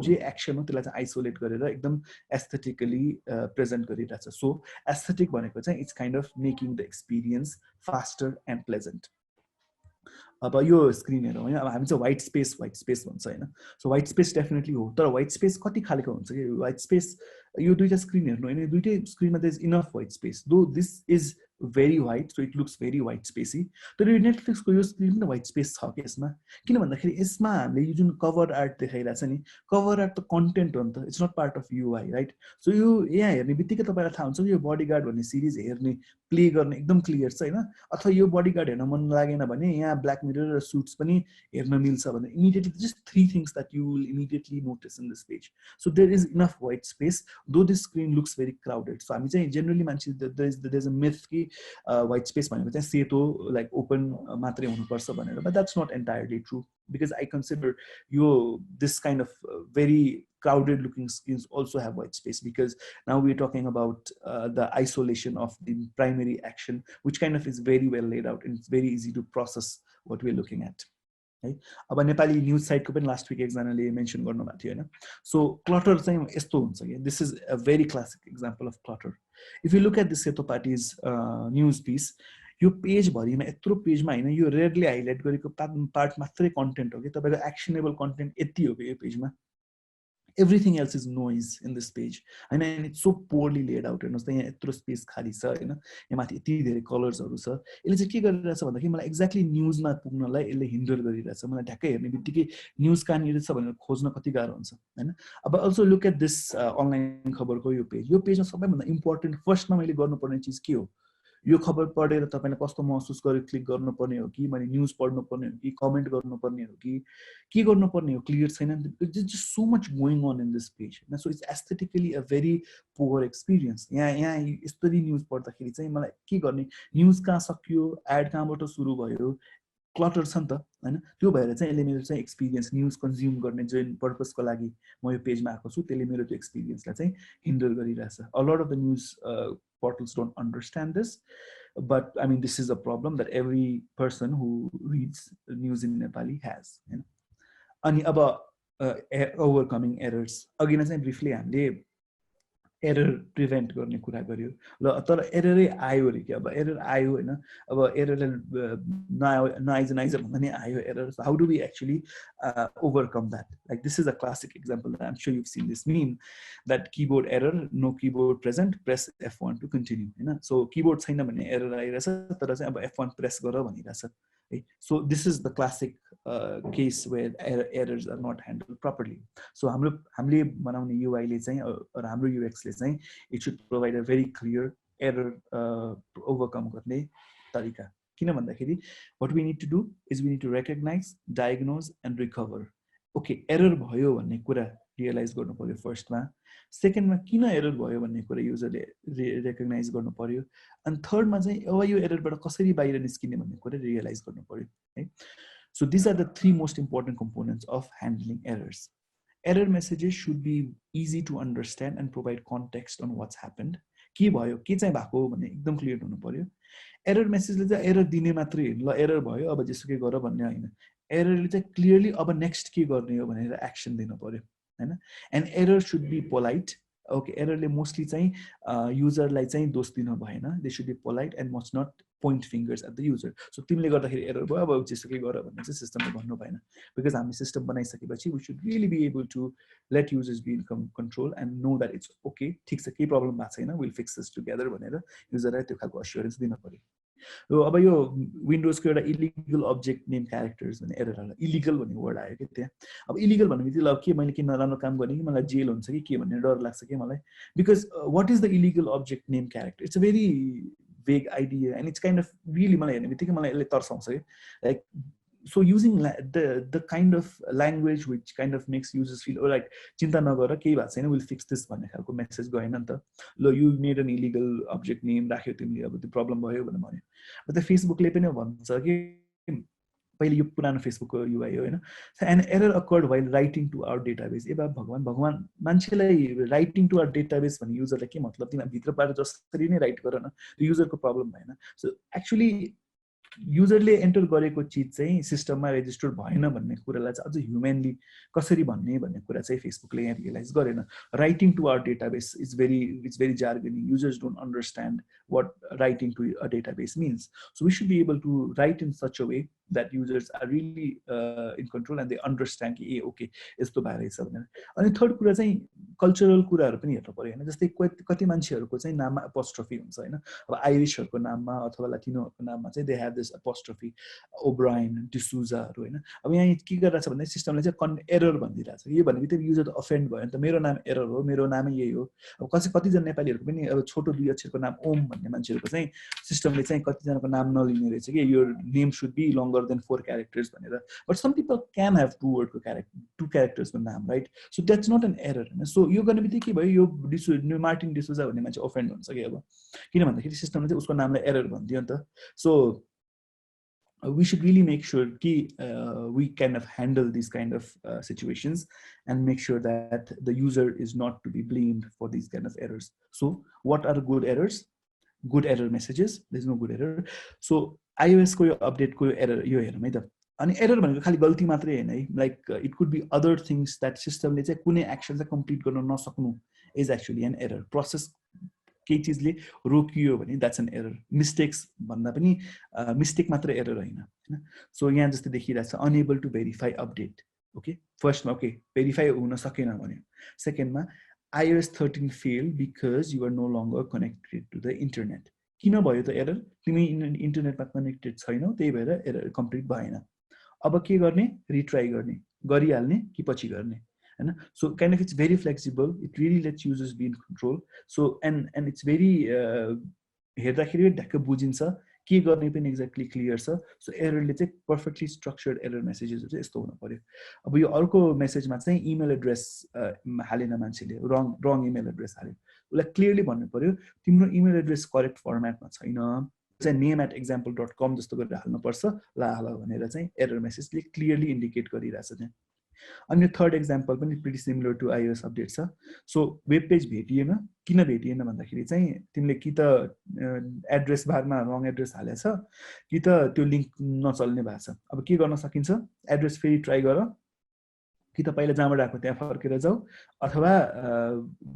जे एक्सन हो त्यसलाई चाहिँ आइसोलेट गरेर एकदम एस्थेटिकली प्रेजेन्ट गरिरहेछ सो एस्थेटिक भनेको चाहिँ it's kind of making the experience faster and pleasant अब यो स्क्रिन हेरौँ हैन अब हामी चाहिँ व्हाइट स्पेस भन्छ हैन सो व्हाइट स्पेस डेफिनेटली हो तर व्हाइट स्पेस कति खालको हुन्छ कि व्हाइट स्पेस यो दुईटा स्क्रिन हेर्नु हैन दुईटै स्क्रिनमा there is enough white space though this is very white so it looks very white spacey तर यो नेटफ्लिक्स को यो स्क्रिन पनि व्हाइट स्पेस छ के यसमा किन भन्दाखेरि यसमा हामीले यो जुन कभर आर्ट देखाइरा छ नि कभर आर्ट त कन्टेन्ट हो नि त it's not part of UI right so यो यहाँ हेर्ने बित्तिकै तपाईलाई थाहा हुन्छ कि यो बडीगार्ड भन्ने सिरिज हेर्ने प्ले गर्ने एकदम क्लियर छ हैन अथवा यो बडीगार्ड हेर्न मन लागेन भने यहाँ ब्ल्याक मिरर र सुट्स पनि हेर्न मिल्छ भने immediately just three things that you will immediately notice in this page so there is enough white space though this screen looks very crowded so हामी चाहिँ जनरली मान्छे देयर इज अ मिथ कि white space भनेको चाहिँ सेतो like open मात्रै हुनुपर्छ भनेर but that's not entirely true because I consider this kind of very crowded looking screens also have white space because now we're talking about the isolation of the primary action which kind of is very well laid out and it's very easy to process what we're looking at है अब Nepali news साइटको पनि last week एकजनाले mention गर्नुभएको थियो हैन so clutter चाहिँ यस्तो हुन्छ के this is a very classic example of clutter if you look at this Setopati's news piece यो पेज भरिमा यत्रो पेजमा हैन यो रेडली हाइलाइट गरेको पार्ट मात्रै कन्टेन्ट हो के तपाईको एक्सनेबल कन्टेन्ट यति हो के यो पेजमा everything else is noise in this page and it's so poorly laid out हेर्नुस् त यहाँ यत्रो स्पेस खाली छ हैन यहाँ माथि यति धेरै कलर्सहरु छ यसले चाहिँ के गरिरहेछ भन्दाखेरि मलाई एक्ज्याक्टली न्यूजमा पुग्नलाई यसले हिन्डर गरिरहेछ मलाई ढ्याक्कै हेर्ने बित्तिकै न्यूज कहाँनिर छ भनेर खोज्न कति गाह्रो हुन्छ हैन अब also look at this online खबरको यो पेजमा सबैभन्दा इम्पोर्टेन्ट फर्स्टमा मैले गर्नुपर्ने चीज के हो यो खबर पढेर तपाईले कस्तो महसुस गर्यो क्लिक गर्नुपर्ने हो कि मैले न्यूज पढ्नुपर्ने हो कि कमेन्ट गर्नुपर्ने हो कि के गर्नुपर्ने हो क्लियर छैन नि just so much going on in this page हैन so it's aesthetically a very poor experience यहाँ यस्तरी न्यूज पढ्दाखेरि चाहिँ मलाई के गर्ने न्यूज कहाँ सकियो एड कहाँबाट सुरु भयो क्लटर छ नि त हैन त्यो भएर चाहिँ यसले मेरो चाहिँ एक्सपिरियन्स न्यूज कन्ज्युम गर्ने जुन पर्पसको लागि म यो पेजमा आएको छु त्यसले मेरो त्यो एक्सपिरियन्सलाई चाहिँ हिन्डर गरिरहेछ a lot of the news portals don't understand this, but I mean this is a problem that every person who reads news in Nepali has. Ani aba overcoming errors again चाहिँ briefly हामीले error prevent गर्ने कुरा गर्यो ल तर एररै आयो रे के अब एरर आयो हैन अब एररले नआइज भन्दा नि आयो error how do we actually overcome that like this is a classic example I am sure you've seen this meme that keyboard error no keyboard present press F1 to continue हैन so keyboard छैन भन्ने error आइरहेछ तर चाहिँ अब F1 press गर भनिरहेछ है so this is the classic case where errors are not handled properly. So हामीले बनाउने UI ले चाहिँ or हाम्रो UX ले चाहिँ it should provide a very clear error overcome गर्ने तरिका किन भन्दाखेरि what we need to do is we need to recognize, diagnose and recover. Okay, error भयो भन्ने कुरा रियलाइज गर्नु पर्यो फर्स्टमा सेकेन्डमा किन एरर भयो भन्ने कुरा युजरले रेकग्नाइज गर्नु पर्यो अनि थर्डमा चाहिँ अब यो एररबाट कसरी बाहिर निस्किने भन्ने कुरा रियलाइज गर्नु पर्यो है So these are the three most important components of handling errors. Error messages should be easy to understand and provide context on what's happened. के भयो के चाहिँ भएको भन्ने एकदम क्लियर हुनु पर्यो एरर मेसेजले चाहिँ एरर दिने मात्रै ल एरर भयो अब जेसुकै गर भन्ने हैन एररले चाहिँ क्लियरली अब नेक्स्ट के गर्ने हो भनेर एक्सन दिनु पर्यो हैन and error should be polite okay एररले मोस्टली चाहिँ युजरलाई चाहिँ दोष दिन भएन they should be polite and must not point fingers at the user. So तिमीले गर्दाखेरि एरर भयो अब जेसुकै गर भन्ने चाहिँ सिस्टमले भन्नु भएन बिकज हामी सिस्टम बनाइसकेपछि we should really be able to let users be in control and know that it's okay ठीक छ केही प्रब्लम भएको छैन we'll fix this together भनेर युजरलाई त्यो खालको अस्योरेन्स दिन पर्यो र अब यो विन्डोजको एउटा इलिगल अब्जेक्ट नेम क्यारेक्टर्स भन्ने एरर होला इलिगल भन्ने वर्ड आयो कि त्यहाँ अब इलिगल भन्ने बित्तिकै अब के मैले के नराम्रो काम गर्ने कि मलाई जेल हुन्छ कि के भन्ने डर लाग्छ कि मलाई because what is the illegal object name character it's a very vague idea and it's kind of really मलाई हेर्ने बित्तिकै मलाई यसले तर्साउँछ कि like so using the kind of language which kind of makes users feel oh like चिन्ता नगर केही भएको छैन we'll fix this भन्ने खालको मेसेज गएन नि त ल you made an illegal object name राख्यो तिमीले अब त्यो प्रब्लम भयो भनेर भन्यो अब त फेसबुकले पनि भन्छ कि पहिले यो पुरानो फेसबुकको युआई हो हैन and error occurred while writing to our database ए बा भगवान मान्छेलाई राइटिङ टु आवर डेटाबेस भन्ने युजरलाई के मतलब तिमी भित्रबाट जसरी नै राइट गर न त्यो युजरको प्रब्लम भएन सो एक्चुअली युजरले एन्टर गरेको चिज चाहिँ सिस्टममा रेजिस्टर भएन भन्ने कुरालाई चाहिँ अझ ह्युमनली कसरी भन्ने कुरा चाहिँ फेसबुकले यहाँ रियलाइज गरेन writing to our database it's very jargony users don't understand what writing to a database means. So we should be able to write in such a way that users are really in control and they understand कि okay यस्तो भइरहेछ भनेर अनि third कुरा चाहिँ cultural कुराहरू पनि हेर्नु पर्यो हैन जस्तै कति मान्छेहरूको चाहिँ नाममा अपोस्ट्रोफी हुन्छ हैन अब आइरिशहरूको नाममा अथवा लाटिनोहरूको नाममा चाहिँ they have this apostrophe O'Brien डिसुजाहरू हैन अब यहाँ के गरिरहेछ भन्दा सिस्टमले चाहिँ एरर भनिदिरहेछ यो भन्ने बित्तिकै युजर त अफेन्ड भयो नि त मेरो नाम एरर हो मेरो नामै यही हो अब कतिजना नेपालीहरूको पनि अब छोटो दुई अक्षरको नाम ओम भन्ने मान्छेहरूको चाहिँ सिस्टमले चाहिँ कतिजनाको नाम नलिने रहेछ कि यो name should be longer than 4 characters भनेर but some people can have two क्यारेक्टर्सको नाम right so that's not an error हैन सो यो गर्ने बित्तिकै के भयो यो मार्टिन डिसुजा भन्ने मान्छे अफेन्ड हुन्छ कि अब किन भन्दाखेरि सिस्टमले चाहिँ उसको नामलाई एरर भनिदियो नि त so we should really make sure we kind of handle these kind of situations and make sure that the user is not to be blamed for these kind of errors. So what are good errors? Good error messages. There's no good error. So iOS ko yo update ko error yo हेरौँ है त अनि error भनेको खाली गल्ती मात्रै हैन है like it could be other things that सिस्टमले चाहिँ कुनै एक्सन चाहिँ कम्प्लिट गर्न नसक्नु is actually an error process केही चिजले रोकियो भने द्याट्स एन एरर मिस्टेक्स भन्दा पनि मिस्टेक मात्र एरर हैन हैन सो यहाँ जस्तै देखिरहेछ unable to verify update okay फर्स्टमा ओके भेरिफाई हुन सकेन भन्यो सेकेन्डमा iOS 13 failed because you are no longer connected to the internet किन भयो त एरर तिमी इन्टरनेटमा कनेक्टेड छैनौ त्यही भएर एरर कम्प्लिट भएन अब के गर्ने रिट्राई गर्ने गरिहाल्ने कि पछि गर्ने हैन so kind of it's very flexible it really lets users be in control so and it's very हेर्दाखेरि ढ्याक्क बुझिन्छ के गर्ने पनि एक्ज्याक्टली क्लियर छ सो एररले चाहिँ पर्फेक्टली स्ट्रक्चर्ड एरर मेसेजेसहरु चाहिँ यस्तो हुन पर्यो अब यो अर्को मेसेजमा चाहिँ इमेल एड्रेस हालेन मान्छेले रङ इमेल एड्रेस हाल्यो उसलाई क्लियरली भन्नु पर्यो तिम्रो इमेल एड्रेस करेक्ट फर्मेटमा छैन चाहिँ name@example.com जस्तो गरेर हाल्नुपर्छ ला भनेर चाहिँ एरर मेसेजले क्लियरली इन्डिकेट गरिरहेछ त्यहाँ अनि थर्ड एक्जाम्पल पनि pretty similar to iOS update छ सो वेब पेज भेटिएन किन भेटिएन भन्दाखेरि चाहिँ तिमीले कि त एड्रेस बारमा रङ एड्रेस हालेछ कि त त्यो लिंक नचल्ने भएको छ अब के गर्न सकिन्छ एड्रेस फेरि ट्राई गर कि त पहिला जहाँबाट आएको त्यहाँ फर्केर जाऊ अथवा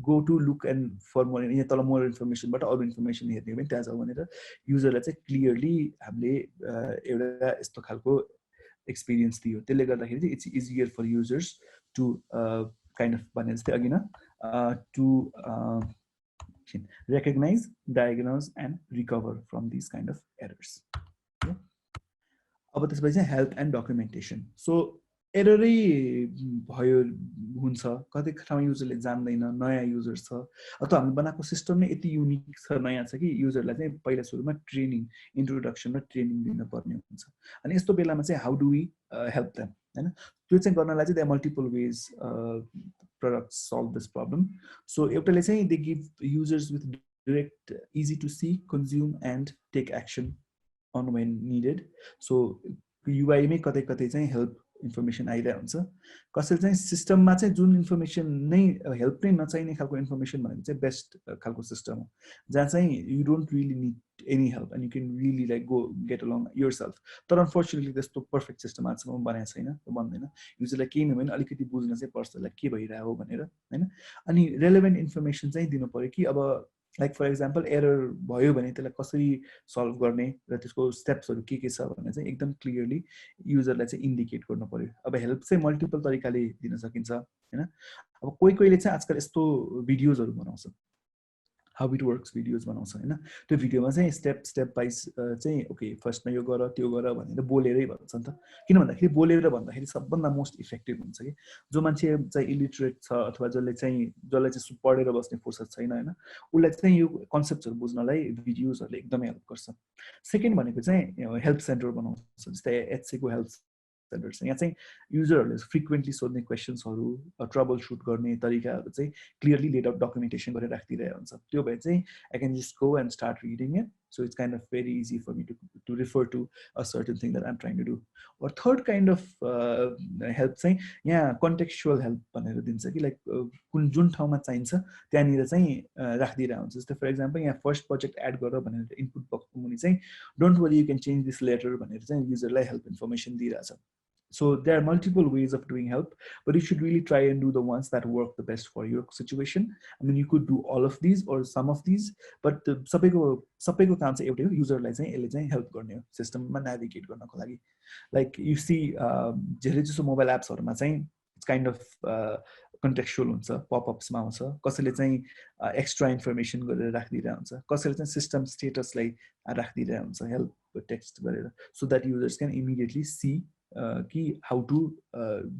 go to look and for more यहाँ तल मोर इन्फर्मेसनबाट अरु इन्फर्मेसन हेर्ने पनि त्यहाँ जाऊ भनेर युजरलाई चाहिँ क्लियरली हामीले एउटा यस्तो खालको एक्सपिरियन्स दियो त्यसले गर्दाखेरि चाहिँ it's easier for users to kind of भने जस्तै अघि न to recognize, diagnose and recover from these kind of errors. अब त्यसपछि चाहिँ हेल्प एन्ड डकुमेन्टेसन सो एररै भयो हुन्छ कतै ठाउँ युजरले जान्दैन नयाँ युजर छ अथवा हामीले बनाएको सिस्टम नै यति युनिक छ नयाँ छ कि युजरलाई चाहिँ पहिला सुरुमा ट्रेनिङ इन्ट्रोडक्सन र ट्रेनिङ दिन पर्ने हुन्छ अनि यस्तो बेलामा चाहिँ how do we help them हैन त्यो चाहिँ गर्नलाई चाहिँ there are multiple ways products solve this problem so एउटाले चाहिँ they give users with direct easy to see consume and take action on when needed so UI मै कतै कतै चाहिँ हेल्प इन्फर्मेसन आइरहेको हुन्छ कसैले चाहिँ सिस्टममा चाहिँ जुन इन्फर्मेसन नै हेल्प नै नचाहिने खालको इन्फर्मेसन भनेको चाहिँ बेस्ट खालको सिस्टम हो जहाँ चाहिँ you don't really need any help and you can really like go get along yourself तर अनफर्चुनेटली त्यस्तो पर्फेक्ट सिस्टम आजसम्म बनाएको छैन भन्दैन युजरलाई केही नभए पनि अलिकति बुझ्न चाहिँ पर्छ लाइक के भइरहेको हो भनेर हैन अनि रेलेभेन्ट इन्फर्मेसन चाहिँ दिनु पर्यो कि अब लाइक फर एक्जाम्पल एरर भयो भने त्यसलाई कसरी सल्भ गर्ने र त्यसको स्टेप्सहरु के छ भनेर चाहिँ एकदम क्लियरली युजरलाई चाहिँ इन्डिकेट गर्नु पर्यो अब हेल्प चाहिँ मल्टिपल तरिकाले दिन सकिन्छ हैन अब कोहीले चाहिँ आजकल यस्तो भिडियोजहरु बनाउँछ हाउ इट वर्क्स भिडियोज बनाउँछ हैन त्यो भिडियोमा चाहिँ स्टेप वाइज चाहिँ ओके फर्स्टमा यो गर त्यो गर भनेर बोलेरै भन्छ नि त किन भन्दाखेरि बोलेर भन्दाखेरि सबभन्दा मोस्ट इफेक्टिभ हुन्छ कि जो मान्छे चाहिँ इलिटरेट छ अथवा जसले चाहिँ पढेर बस्ने फुर्सद छैन हैन उलाई चाहिँ यो कन्सेप्टहरु बुझ्नलाई भिडियोजहरुले एकदमै हेल्प गर्छ सेकेन्ड भनेको चाहिँ हेल्प सेन्टर बनाउँछ जस्तै एचसी को हेल्प सेन्टर यहाँ चाहिँ युजरहरुले फ्रिक्वेन्टली सोध्ने क्वेशन्सहरु ट्रबल शूट गर्ने तरिकाहरु चाहिँ क्लियरली लेट आउट डकुमेन्टेसन गरेर राखिदिरहेको हुन्छ त्यो भए चाहिँ I can just go and start reading it so it's kind of very easy for me to refer to a certain thing that I'm trying to do or third kind of help चाहिँ यहाँ contextual help भनेर दिन्छ कि like कुन जुन ठाउँमा चाहिन्छ त्यहाँनिर चाहिँ राखिदिरहेको हुन्छ जस्तै फर एक्जाम्पल यहाँ फर्स्ट प्रोजेक्ट एड गर भनेर इनपुट बक्सको मुनि चाहिँ don't worry you can change this later भनेर चाहिँ युजरलाई हेल्प इन्फर्मेसन दिइरहेछ So there are multiple ways of doing help, but you should really try and do the ones that work the best for your situation. I mean, you could do all of these or some of these, but सबैको काम चाहिँ एउटै हो युजरलाई चाहिँ यसले चाहिँ help गर्ने हो सिस्टममा नेभिगेट गर्नको लागि लाइक यु सी धेरै जसो मोबाइल एप्सहरुमा चाहिँ इट्स काइन्ड अफ कन्टेक्चुअल हुन्छ पपअप्समा आउँछ कसैले चाहिँ एक्स्ट्रा इन्फर्मेसन गरेर राखिदिरहेको हुन्छ कसैले चाहिँ सिस्टम स्टेटसलाई राखिदिरहेको हुन्छ हेल्प टेक्स्ट गरेर so that users can immediately see कि how to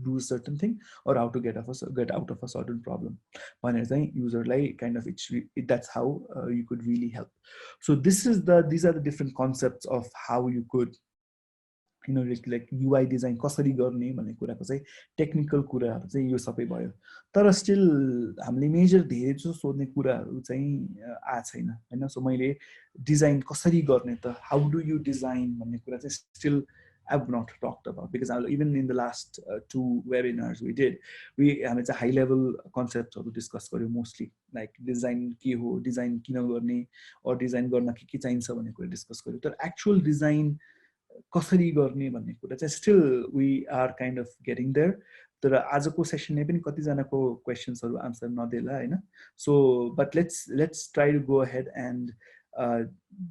do a certain thing or how to get out of a certain problem भनेर चाहिँ युजरलाई kind of that's how you could really help so these are the different concepts of how you could you know like UI design कसरी गर्ने भन्ने कुराको चाहिँ technical कुराहरु चाहिँ यो सबै भयो तर स्टिल हामीले मेजर धेरै जो सोध्ने कुराहरु चाहिँ आ छैन हैन सो मैले डिजाइन कसरी गर्ने त how do you design भन्ने कुरा चाहिँ still I've not talked about because even in the last 2 webinars we did, we have a high level concepts of discuss mostly like design ke ho, design kina garne or design garna ke chahincha bhanne kura discuss garyo. But actual design kasari गर्ने भन्ने कुरा चाहिँ still we are kind of getting there. तर आजको सेसनले पनि कति जनाको क्वेशन्सहरु answer नदेला हैन so but let's try to go ahead and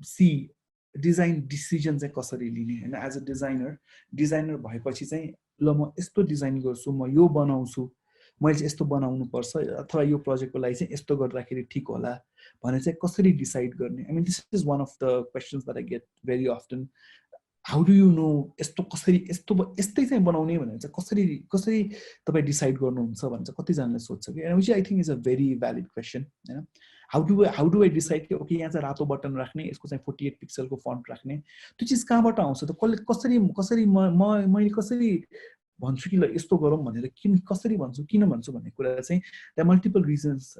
see design decision चाहिँ कसरी लिने हैन एज अ डिजाइनर भएपछि चाहिँ ल म यस्तो डिजाइन गर्छु म यो बनाउँछु मैले चाहिँ यस्तो बनाउनु पर्छ अथवा यो प्रोजेक्टको लागि चाहिँ यस्तो गर्दाखेरि ठीक होला भने चाहिँ कसरी डिसाइड गर्ने I mean this is one of the questions that I get very often how do you know यस्तो कसरी यस्तै चाहिँ बनाउने भनेर चाहिँ कसरी तपाई डिसाइड गर्नुहुन्छ भन्छ कति जनाले सोध्छ कि which I think is a very valid question हैन how do I decide okay यहाँ चाहिँ रातो बटन राख्ने यसको चाहिँ 48 पिक्सलको फन्ट राख्ने त्यो चीज कहाँबाट आउँछ त कसरी मैले कसरी भन्छु कि ल यस्तो गरौँ भनेर कसरी भन्छु किन भन्छु भन्ने कुरा चाहिँ there are multiple reasons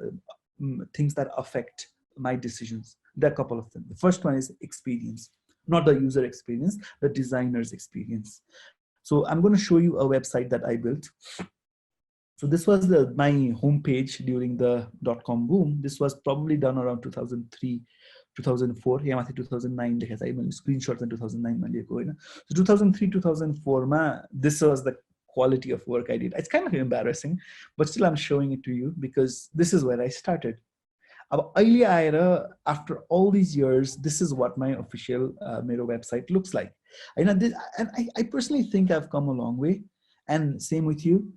things that affect my decisions. There are a couple of them. The first one is experience, not the user experience, the designer's experience. So I'm going to show you a website that I built. So this was my homepage during the .com boom. This was probably done around 2003, 2004. Yeah, 2009. Screenshots in 2009. So 2003, 2004, this was the quality of work I did. It's kind of embarrassing, but still I'm showing it to you because this is where I started. After all these years, this is what my official Miro website looks like. And I personally think I've come a long way, and same with you.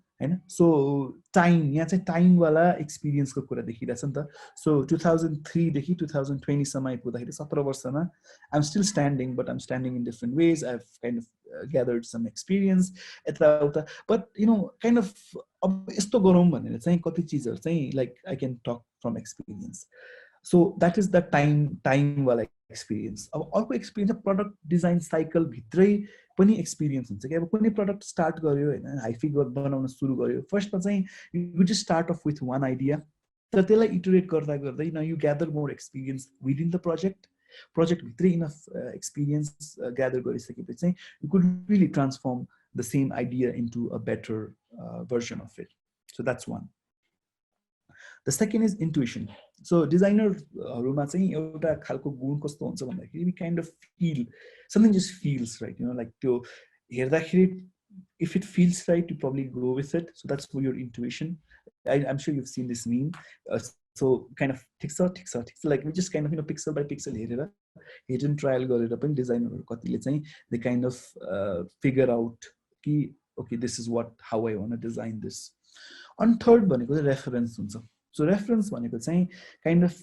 So time wala experience ko kura dekhirachha ni ta. So 2003 dekhi 2020 samma aipugदाखेरि 17 वर्षमा I'm still standing, but I'm standing in different ways. I've kind of gathered some experience, etc. But kind of यस्तो गरौँ भनेर चाहिँ कति चीजहरु चाहिँ like I can talk from experience. So that is the time wala experience. अब अर्को experience product design cycle भित्रै पनि experience हुन्छ कि अब कुनै product start गर्यो हैन हाइफी बनाउन सुरु गर्यो फर्स्टमा चाहिँ you just start off with one idea तर त्यसलाई iterate गर्दा गर्दै you gather more experience within the project भित्रै enough experience gather गरिसकेपछि चाहिँ you could really transform the same idea into a better version of it. So that's one. The second is intuition. So designer हरूमा चाहिँ एउटा खालको गुण कस्तो हुन्छ भन्दाखेरि we kind of feel something just feels right, like त्यो हेर्दाखेरि if it feels right you probably go with it. So that's for your intuition. I'm sure you've seen this meme. So kind of ticks like we just kind of pixel by pixel हेरेर hidden trial गरेर पनि डिजाइनरहरु कतिले चाहिँ they kind of figure out कि okay this is how I want to design this. And third भनेको चाहिँ reference हुन्छ. So reference भनेको चाहिँ kind of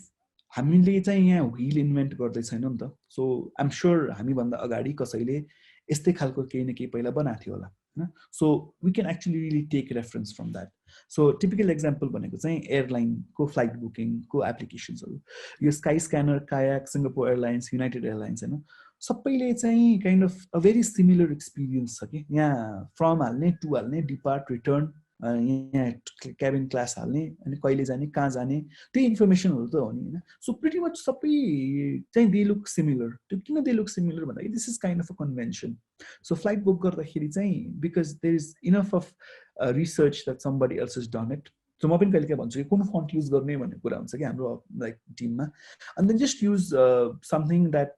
हामीले चाहिँ यहाँ wheel invent गर्दै छैनौं नि त. So I'm sure हामी भन्दा अगाडि कसैले यस्तै खालको केही न केही पहिला बनाएको थियो होला हैन. So we can actually really take reference from that. So typical example भनेको चाहिँ airline को flight booking को applications हरु यो Skyscanner, Kayak, Singapore Airlines, United Airlines हैन सबैले चाहिँ kind of a very similar experience छ के यहाँ from हाल्ने to हाल्ने depart return यहाँ cabin class हाल्ने अनि कहिले जाने कहाँ जाने त्यो इन्फर्मेसनहरु त हो नि हैन. So pretty much सबै चाहिँ they look similar. त्यो किन they look similar भन्दाखेरि this is kind of a convention. So flight book गर्दाखेरि चाहिँ because there is enough of research that somebody else has done it. So म पनि कहिलेकाहीँ भन्छु कि कुन font use गर्ने भन्ने कुरा हुन्छ कि हाम्रो like टिममा and then just use something that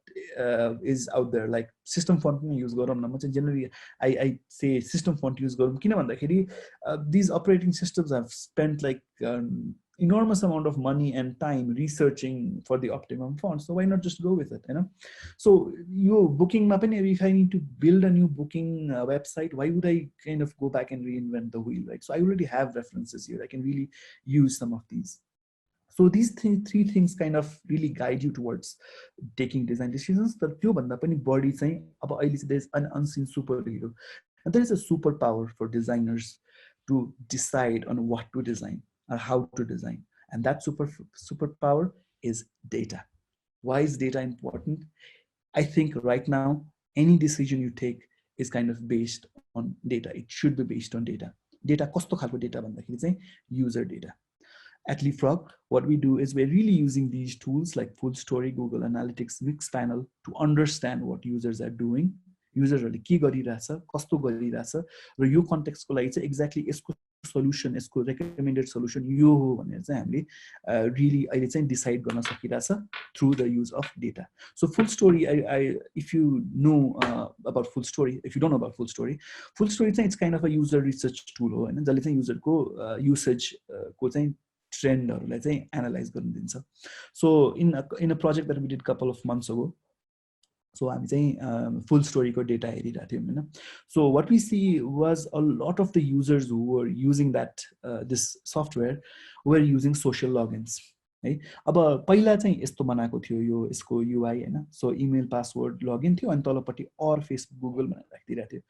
is out there like system font पनि use गरौँ न. म चाहिँ generally I say system font use गरौँ किन भन्दाखेरि these operating systems have spent like enormous amount of money and time researching for the optimum font, so why not just go with it, So your booking ma pani, if I need to build a new booking website, why would I kind of go back and reinvent the wheel, right? So I already have references here. I can really use some of these. So these three things kind of really guide you towards taking design decisions. But त्यो भन्दा पनि बढी चाहिँ अब अहिले there is an unseen superhero, and there is a superpower for designers to decide on what to design or how to design, and that superpower is data. Why is data important? I think right now any decision you take is kind of based on data. It should be based on data. Data कस्तो खालको data भन्दाखेरि चाहिँ user data. At Leapfrog, what we do is we're really using these tools like Full Story, Google Analytics, Mixpanel to understand what users are doing. Users are के गरिरहेछ, कस्तो गरिरहेछ, र यो context को लागि चाहिँ exactly यसको solution, यसको recommended solution यो हो भनेर चाहिँ हामीले really अहिले चाहिँ decide गर्न सकिरहेछ through the use of data. So Full Story, if you know about Full Story, if you don't know about Full Story चाहिँ it's kind of a user research tool हो हैन, जसले चाहिँ user को usage को चाहिँ trendहरुलाई चाहिँ analyze गर्न दिन्छ. So in a project that we did a couple of months ago, so हामी चाहिँ Full Story को data हेरिरहेको थियौं हैन. So what we see was a lot of the users who were using that this software were using social logins है. अब पहिला चाहिँ यस्तो बनाएको थियो यो यसको UI हैन. So email password login थियो अनि तलपट्टि और Facebook Google भनेर राखिदिएको थियो.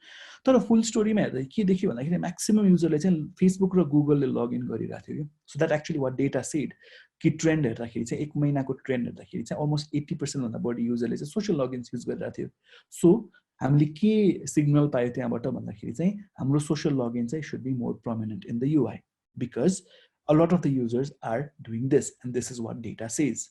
तर Full Story मा हेर्दा के देखियो भन्दाखेरि maximum userले चाहिँ Facebook र Google ले लगिन गरिरहेको थियो. So that actually what data said कि ट्रेन्ड हेर्दाखेरि चाहिँ 1 महिनाको ट्रेन्ड हेर्दाखेरि चाहिँ अलमोस्ट 80% भन्दा बढी युजरले चाहिँ सोसियल लगइन्स युज गरिरहेको थियो सो हामीले के सिग्नल पायो त्यहाँबाट भन्दाखेरि चाहिँ हाम्रो सोसियल लगइन चाहिँ should be more prominent in the UI because a lot of the users are doing this and this is what data says.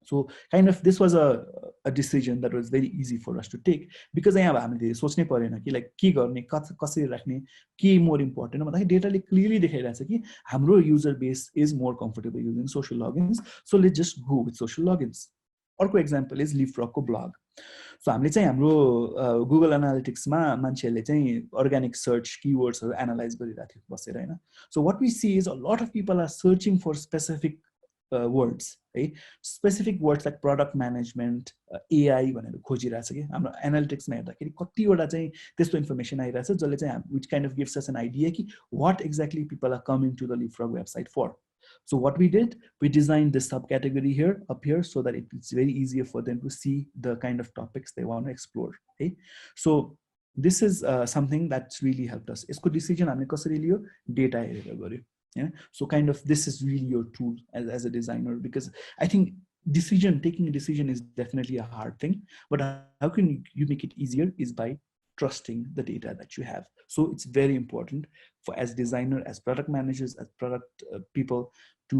So kind of this was a decision that was very easy for us to take because यहाँ अब हामीले सोच्नै परेन कि like के गर्ने कसरी राख्ने के मोर इम्पोर्टेन्ट भन्दाखेरि डेटाले क्लियरली देखाइरहेछ कि हाम्रो user base is more comfortable using social logins so let's just go with social logins अर्को एक्जाम्पल इज लिपफ्रगको ब्लग सो हामीले चाहिँ हाम्रो गुगल एनालिटिक्समा मान्छेहरूले चाहिँ अर्ग्यानिक सर्च किवर्ड्सहरू एनालाइज गरिरहेको थियो बसेर होइन so what we see is a lot of people are searching for specific words है specific words like product management AI भनेर खोजिरहेछ कि हाम्रो एनालिटिक्समा हेर्दाखेरि कतिवटा चाहिँ त्यस्तो इन्फर्मेसन आइरहेछ जसले चाहिँ which kind of gives us an idea कि what exactly people are coming to the Leapfrog website for So what we did, we designed this subcategory here up here so that it's very easier for them to see the kind of topics they want to explore. Okay, so this is something that's really helped us. Isko decision hamle kasari liyo data हेरेर गर्यो. Yeah, so kind of this is really your tool as a designer because I think taking a decision is definitely a hard thing, but how can you make it easier is by trusting the data that you have. So it's very important for as designer, as product managers, as product people to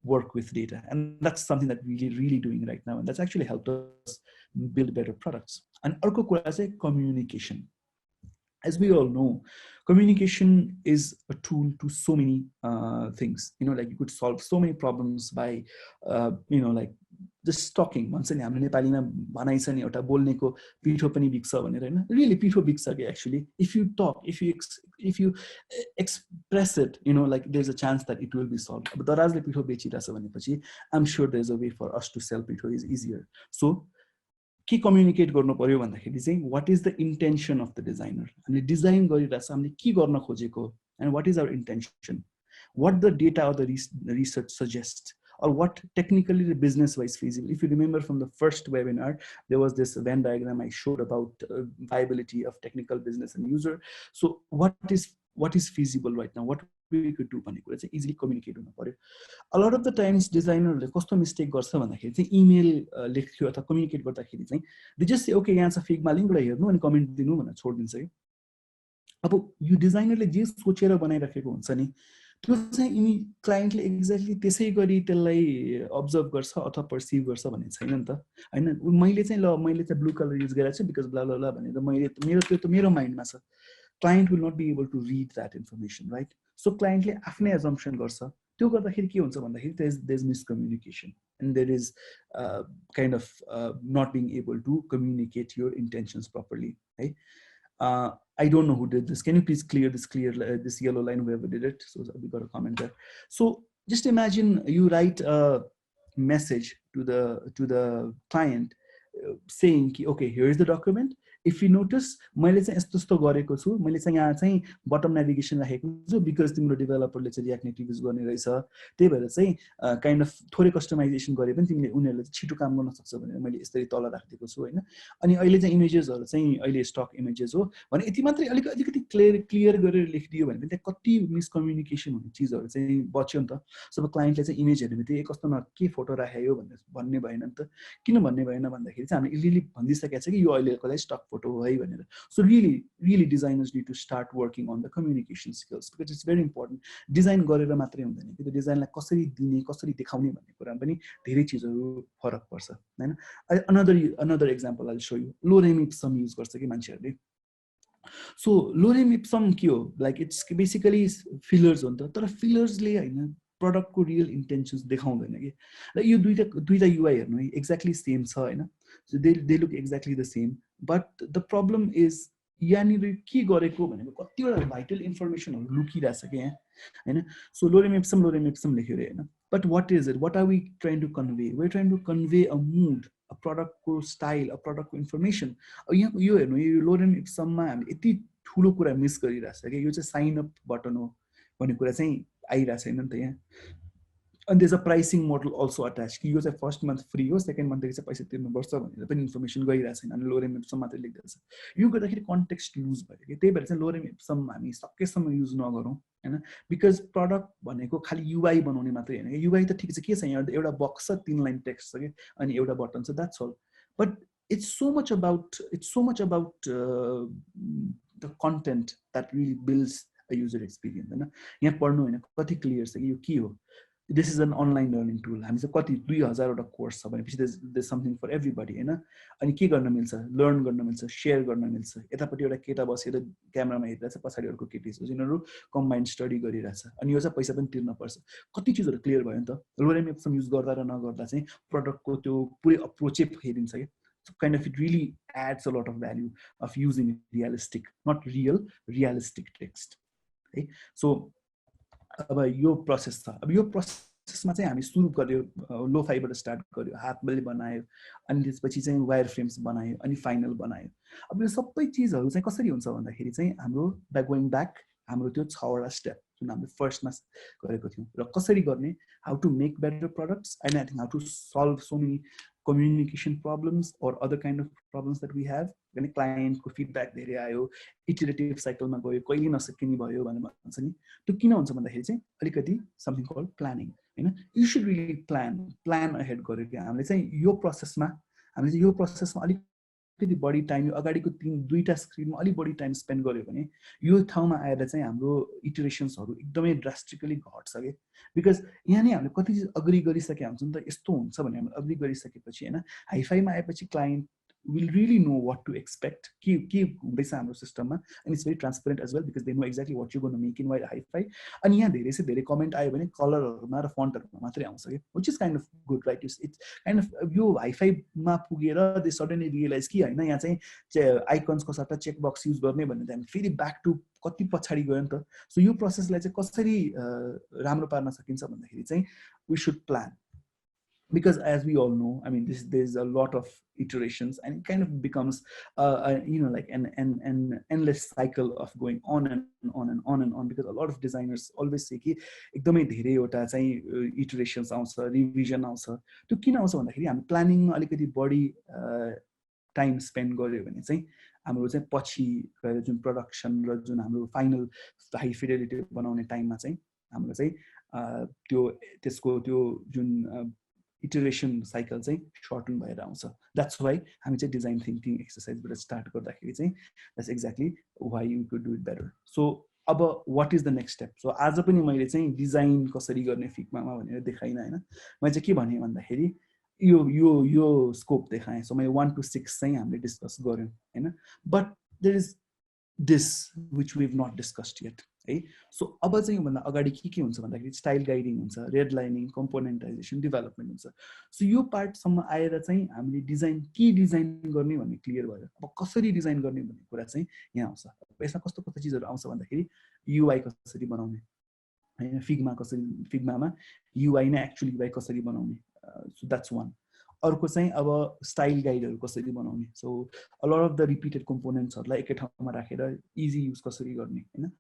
work with data, and that's something that we're really doing right now, and that's actually helped us build better products. And arko kura chai communication. As we all know, communication is a tool to so many things. Like you could solve so many problems by like just talking. भन्छ नि हाम्रो नेपालीमा भनाइ छ नि एउटा बोल्नेको पिठो पनि बिग्छ भनेर हैन रियली पिठो बिग्छ के actually if you talk, if you express it, like there's a chance that it will be solved. अब दराजले पिठो बेचिरहेछ भनेपछि I'm sure there's a way for us to sell पिठो is easier. So के कम्युनिकेट गर्नु पर्यो भन्दाखेरि चाहिँ what is the intention of the designer हामीले डिजाइन गरिरहेछ हामीले के गर्न खोजेको and what is our intention what the data of the research suggest or what technically the business wise feasible. If you remember from the first webinar, there was this Venn diagram I showed about viability of technical business and user. So what is feasible right now, what we could do भन्ने कुरा चाहिँ easily communicate हुनु पर्यो. A lot of the times डिजाइनरले कस्तो mistake गर्छ भन्दाखेरि चाहिँ email लेख्यो अथवा कम्युनिकेट गर्दाखेरि चाहिँ दे जस्ट से ओके यहाँ छ फिगमा लिङ्कलाई हेर्नु अनि कमेन्ट दिनु भनेर छोडिदिन्छ कि अब यो डिजाइनरले जे सोचेर बनाइराखेको हुन्छ नि त्यो चाहिँ क्लाइन्टले एक्ज्याक्टली त्यसै गरी त्यसलाई अब्जर्भ गर्छ अथवा पर्सिभ गर्छ भन्ने छैन नि त हैन मैले चाहिँ ब्लू कलर युज गरेको छु बिकज ब्ला ब्ला ब्ला भनेर त्यो त मेरो माइन्डमा छ client will not be able to read that information right so क्लाइन्टले आफ्नै एजम्पसन गर्छ त्यो गर्दाखेरि के हुन्छ भन्दाखेरि there is miscommunication and there is kind of not being able to communicate your intentions properly है I don't know who did this. Can you please clear this yellow line, whoever did it? So we got a comment there. So just imagine you write a message to the client saying, okay, here is the document. If you notice, मैले चाहिँ यस्तो यस्तो गरेको छु मैले चाहिँ यहाँ चाहिँ बटम नेभिगेसन राखेको छु बिकज तिम्रो डेभलपरले चाहिँ रिएक्ट नेटिभ युज गर्ने रहेछ त्यही भएर चाहिँ काइन्ड अफ थोरै कस्टमाइजेसन गरे पनि तिमीले उनीहरूले छिटो काम गर्न सक्छ भनेर मैले यसरी तल राखिदिएको छु हैन अनि अहिले चाहिँ इमेजेसहरु चाहिँ अहिले स्टक इमेजेस हो भने यति मात्रै अलिकति क्लियर गरेर लेखिदियो भने पनि त्यहाँ कति मिसकम्युनिकेसन हुने चीजहरु चाहिँ बच्यो नि त सब क्लाइन्टले चाहिँ इमेज हेर्ने बित्तिकै कस्तो न के फोटो राख्यो भन्ने भएन नि त किन भन्ने भएन भन्दाखेरि चाहिँ हामीले इलिली भनिदिसकेको छ कि यो अहिलेको लागि stock photo hai bhanera so really designers need to start working on the communication skills because it's very important design garera matrai hundaina ki design lai kasari dine kasari deखाउने भन्ने कुरा पनि धेरै चीजहरु फरक पर्छ हैन another example I'll show you lorem ipsum use गर्छ कि मान्छेहरुले so lorem ipsum के हो like it's basically fillers हो नि त तर fillers ले हैन product को real intentions देखाउँदैन के like यो दुईटा UI हेर्नु है exactly same छ हैन so they look exactly the same but the problem is यानिर के गरेको भनेको कतिवटा भाइटल इन्फर्मेसनहरु लुकिरहेछ के यहाँ हैन सो lorem ipsum लेख्यो रे हैन but what is it what are we trying to convey we're trying to convey a mood a product को style a product को information यहाँ यो हेर्नु यो lorem ipsum मा हामी यति ठूलो कुरा मिस गरिरहेछ के यो चाहिँ साइन अप बटन हो भन्ने कुरा चाहिँ आइरा छैन नि त यहाँ And there's a pricing model also attached. You say first month free हो, second month देखि चाहिँ पैसा तिर्नुपर्छ भनेर पनि इन्फर्मेसन गइरहेको छैन, अनि लोरेम एप्सम मात्रै लेख्दैछ। यो गर्दाखेरि कन्टेक्स्ट लुज भयो कि, त्यही भएर चाहिँ लोरेम एप्सम हामी सकेसम्म युज नगरौँ हैन, बिकज प्रडक्ट भनेको खालि युआई बनाउने मात्रै हैन। युआई त ठिक छ, के छ यहाँ एउटा बक्स छ, 3 लाइन टेक्स्ट छ कि, अनि एउटा बटन छ, that's all. But it's so much about the content that really builds a user experience हैन। यहाँ पढ्नु हैन कति क्लियर छ कि यो के हो। This is an online learning tool। हामी चाहिँ कति 2000 वटा कोर्स छ भनेपछि there's something for everybody हैन। अनि के गर्न मिल्छ, लर्न गर्न मिल्छ, शेयर गर्न मिल्छ। यतापट्टि एउटा केटा बसेर क्यामेरामा हेरिरहेछ, पछाडि अर्को केटी छ, जिनीहरु कम्बाइन्ड स्टडी गरिरहेछ, अनि यो चाहिँ पैसा पनि तिर्न पर्छ। कति चीजहरु क्लियर भयो नि त। लोरेम एप्सम युज गर्दा र नगर्दा चाहिँ प्रोडक्टको त्यो पुरै अप्रोचै फेरिन्छ के। So kind of it really adds a lot of value of using realistic, not real, realistic text. Okay? So अब यो प्रोसेस छ। अब यो प्रोसेसमा चाहिँ हामी सुरु गर्यो, लो फाइबाट स्टार्ट गर्यो, हातले बनायो, अनि त्यसपछि चाहिँ वायर फ्रेम्स बनायो, अनि फाइनल बनायो। अब यो सबै चीजहरु चाहिँ कसरी हुन्छ भन्दाखेरि चाहिँ हाम्रो बाइ गोइङ ब्याक हाम्रो त्यो 6 वटा स्टेप जुन हामीले फर्स्टमा गरेको थियौं, र कसरी गर्ने, how to make better products, and I think how to solve so many communication problems or other kind of problems that we have। when a client को feedback धेरै आयो, iterative cycle मा गयो, कहिले नसकिने भयो भनेर भन्छ नि, त्यो किन हुन्छ भन्दाखेरि चाहिँ अलिकति something called planning हैन। you should really plan ahead गर्यो कि हामीले चाहिँ यो प्रोसेसमा अलिकति बढी टाइम, यो अगाडिको दुईटा स्क्रिनमा अलि बढी टाइम स्पेन्ड गर्यो भने यो ठाउँमा आएर चाहिँ हाम्रो इटरेशन्सहरु एकदमै ड्रास्टिकली घट्छ के। बिकज यहाँ नै हामीले कति चीज अग्री गरिसके हुन्छ नि त, यस्तो हुन्छ भने हामीले अग्री गरिसकेपछि हैन, हाइफाईमा आएपछि client will really know what to expect, के हुँदैछ हाम्रो सिस्टममा, and it's very transparent as well because they know exactly what you're going to make in while hi-fi। अनि यहाँ धेरै से धेरै कमेन्ट आयो भने कलरहरुमा र फन्टहरुमा मात्रै आउँछ के, which is kind of good, right? It's kind of यो hi-fi मा पुगेर they suddenly realize कि हैन यहाँ चाहिँ आइकन्स को सट्टा चेक बक्स युज गर्ने भन्ने चाहिँ फेरि ब्याक टु कति पछाडी गयो नि त। सो यो प्रोसेसलाई चाहिँ कसरी राम्रो पार्न सकिन्छ भन्दाखेरि चाहिँ we should plan। Because as we all know, I mean, there's a lot of iterations, and it kind of becomes, like an endless cycle of going on and on and on and on. Because a lot of designers always say कि एकदमै धेरै वटा चाहिँ iterations आउँछ, revision आउँछ। त्यो किन आउँछ भन्दाखेरि हामी प्लानिङमा अलिकति बढी टाइम स्पेन्ड गर्यो भने चाहिँ हाम्रो चाहिँ पछि गएर जुन प्रोडक्सन र जुन हाम्रो फाइनल हाई फिडेलिटी बनाउने टाइममा चाहिँ हाम्रो चाहिँ त्यसको त्यो जुन iteration cycle चाहिँ shorten भएर आउँछ। That's why हामी चाहिँ design thinking exercise बाट स्टार्ट गर्दाखेरि चाहिँ that's exactly why you could do it better। So अब what is the next step? So आज पनि मैले चाहिँ डिजाइन कसरी गर्ने फिग्मामा भनेर देखाइन हैन, मैले चाहिँ के भने भन्दाखेरि यो स्कोप देखाएँ। सो मैले 1 to 6 चाहिँ हामीले डिस्कस गर्यौं हैन, but there is this which we've not discussed yet है। सो अब चाहिँ यो भन्दा अगाडि के हुन्छ भन्दाखेरि स्टाइल गाइडिङ हुन्छ, रेड लाइनिङ, कम्पोनेन्टाइजेसन, डेभलपमेन्ट हुन्छ। सो यो पार्ट सम्म आएर चाहिँ हामीले डिजाइन गर्ने भन्ने क्लियर भयो। अब कसरी डिजाइन गर्ने भन्ने कुरा चाहिँ यहाँ आउँछ। यसमा कस्तो कस्तो चीजहरु आउँछ भन्दाखेरि युआई कसरी बनाउने हैन, फिग्मामा युआई नै एक्चुअली युआई कसरी बनाउने, सो दैट्स वान। अर्को चाहिँ अब स्टाइल गाइडहरु कसरी बनाउने। So a lot of the repeated कम्पोनेन्ट्सहरुलाई एकै ठाउँमा राखेर इजी युज कसरी गर्ने हैन,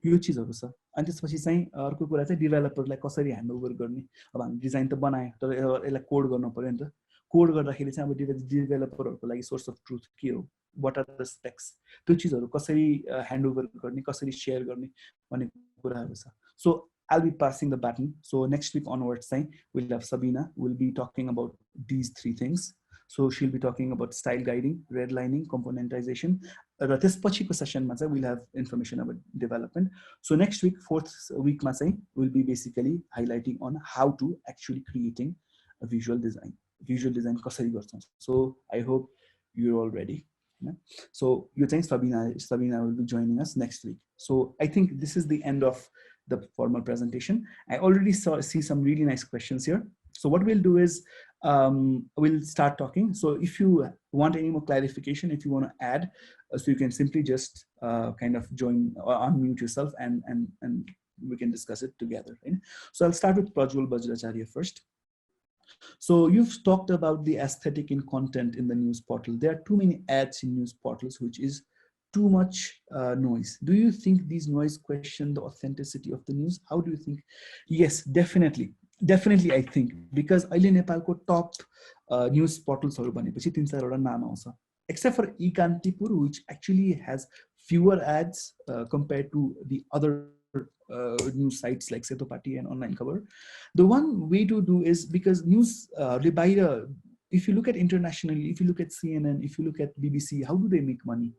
यो चीजहरु छ। अनि त्यसपछि चाहिँ अर्को कुरा चाहिँ डेभलपरलाई कसरी ह्यान्डओभर गर्ने। अब हामी डिजाइन त बनायो तर यसलाई कोड गर्न पर्यो नि त। कोड गर्दाखेरि चाहिँ अब डेभलपरहरुको लागि सोर्स अफ ट्रुथ के हो, व्हाट आर द स्पेक्स, त्यो चीजहरु कसरी ह्यान्डओभर गर्ने, कसरी शेयर गर्ने भन्ने कुराहरु छ। So I'll be passing the baton. So next week onwards, we'll have Sabina. We'll be talking about these 3 things. So she'll be talking about style guiding, redlining, componentization. This pachiko session we'll have information about development. So next week, 4th week, we'll be basically highlighting on how to actually creating a visual design. So I hope you're all ready. So you think Sabina will be joining us next week. So I think this is the end of the formal presentation. I already see some really nice questions here. So what we'll do is we'll start talking. So if you want any more clarification, if you want to add, so you can simply just kind of join or unmute yourself and we can discuss it together. Right? So I'll start with Swapnil Acharya first. So you've talked about the aesthetic in content in the news portal. There are too many ads in news portals, which is too much noise. Do you think these noise question the authenticity of the news? How do you think? Yes, definitely. Definitely, I think, because अहिले नेपालको top news पोर्टल्सहरू भनेपछि 3-4 नाम आउँछ, except for eKantipur, which actually has fewer ads compared to the other news sites like Setopati and Online Cover. The one way to do is, because news if you look at internationally, if you look at CNN, if you look at BBC, how do they make money?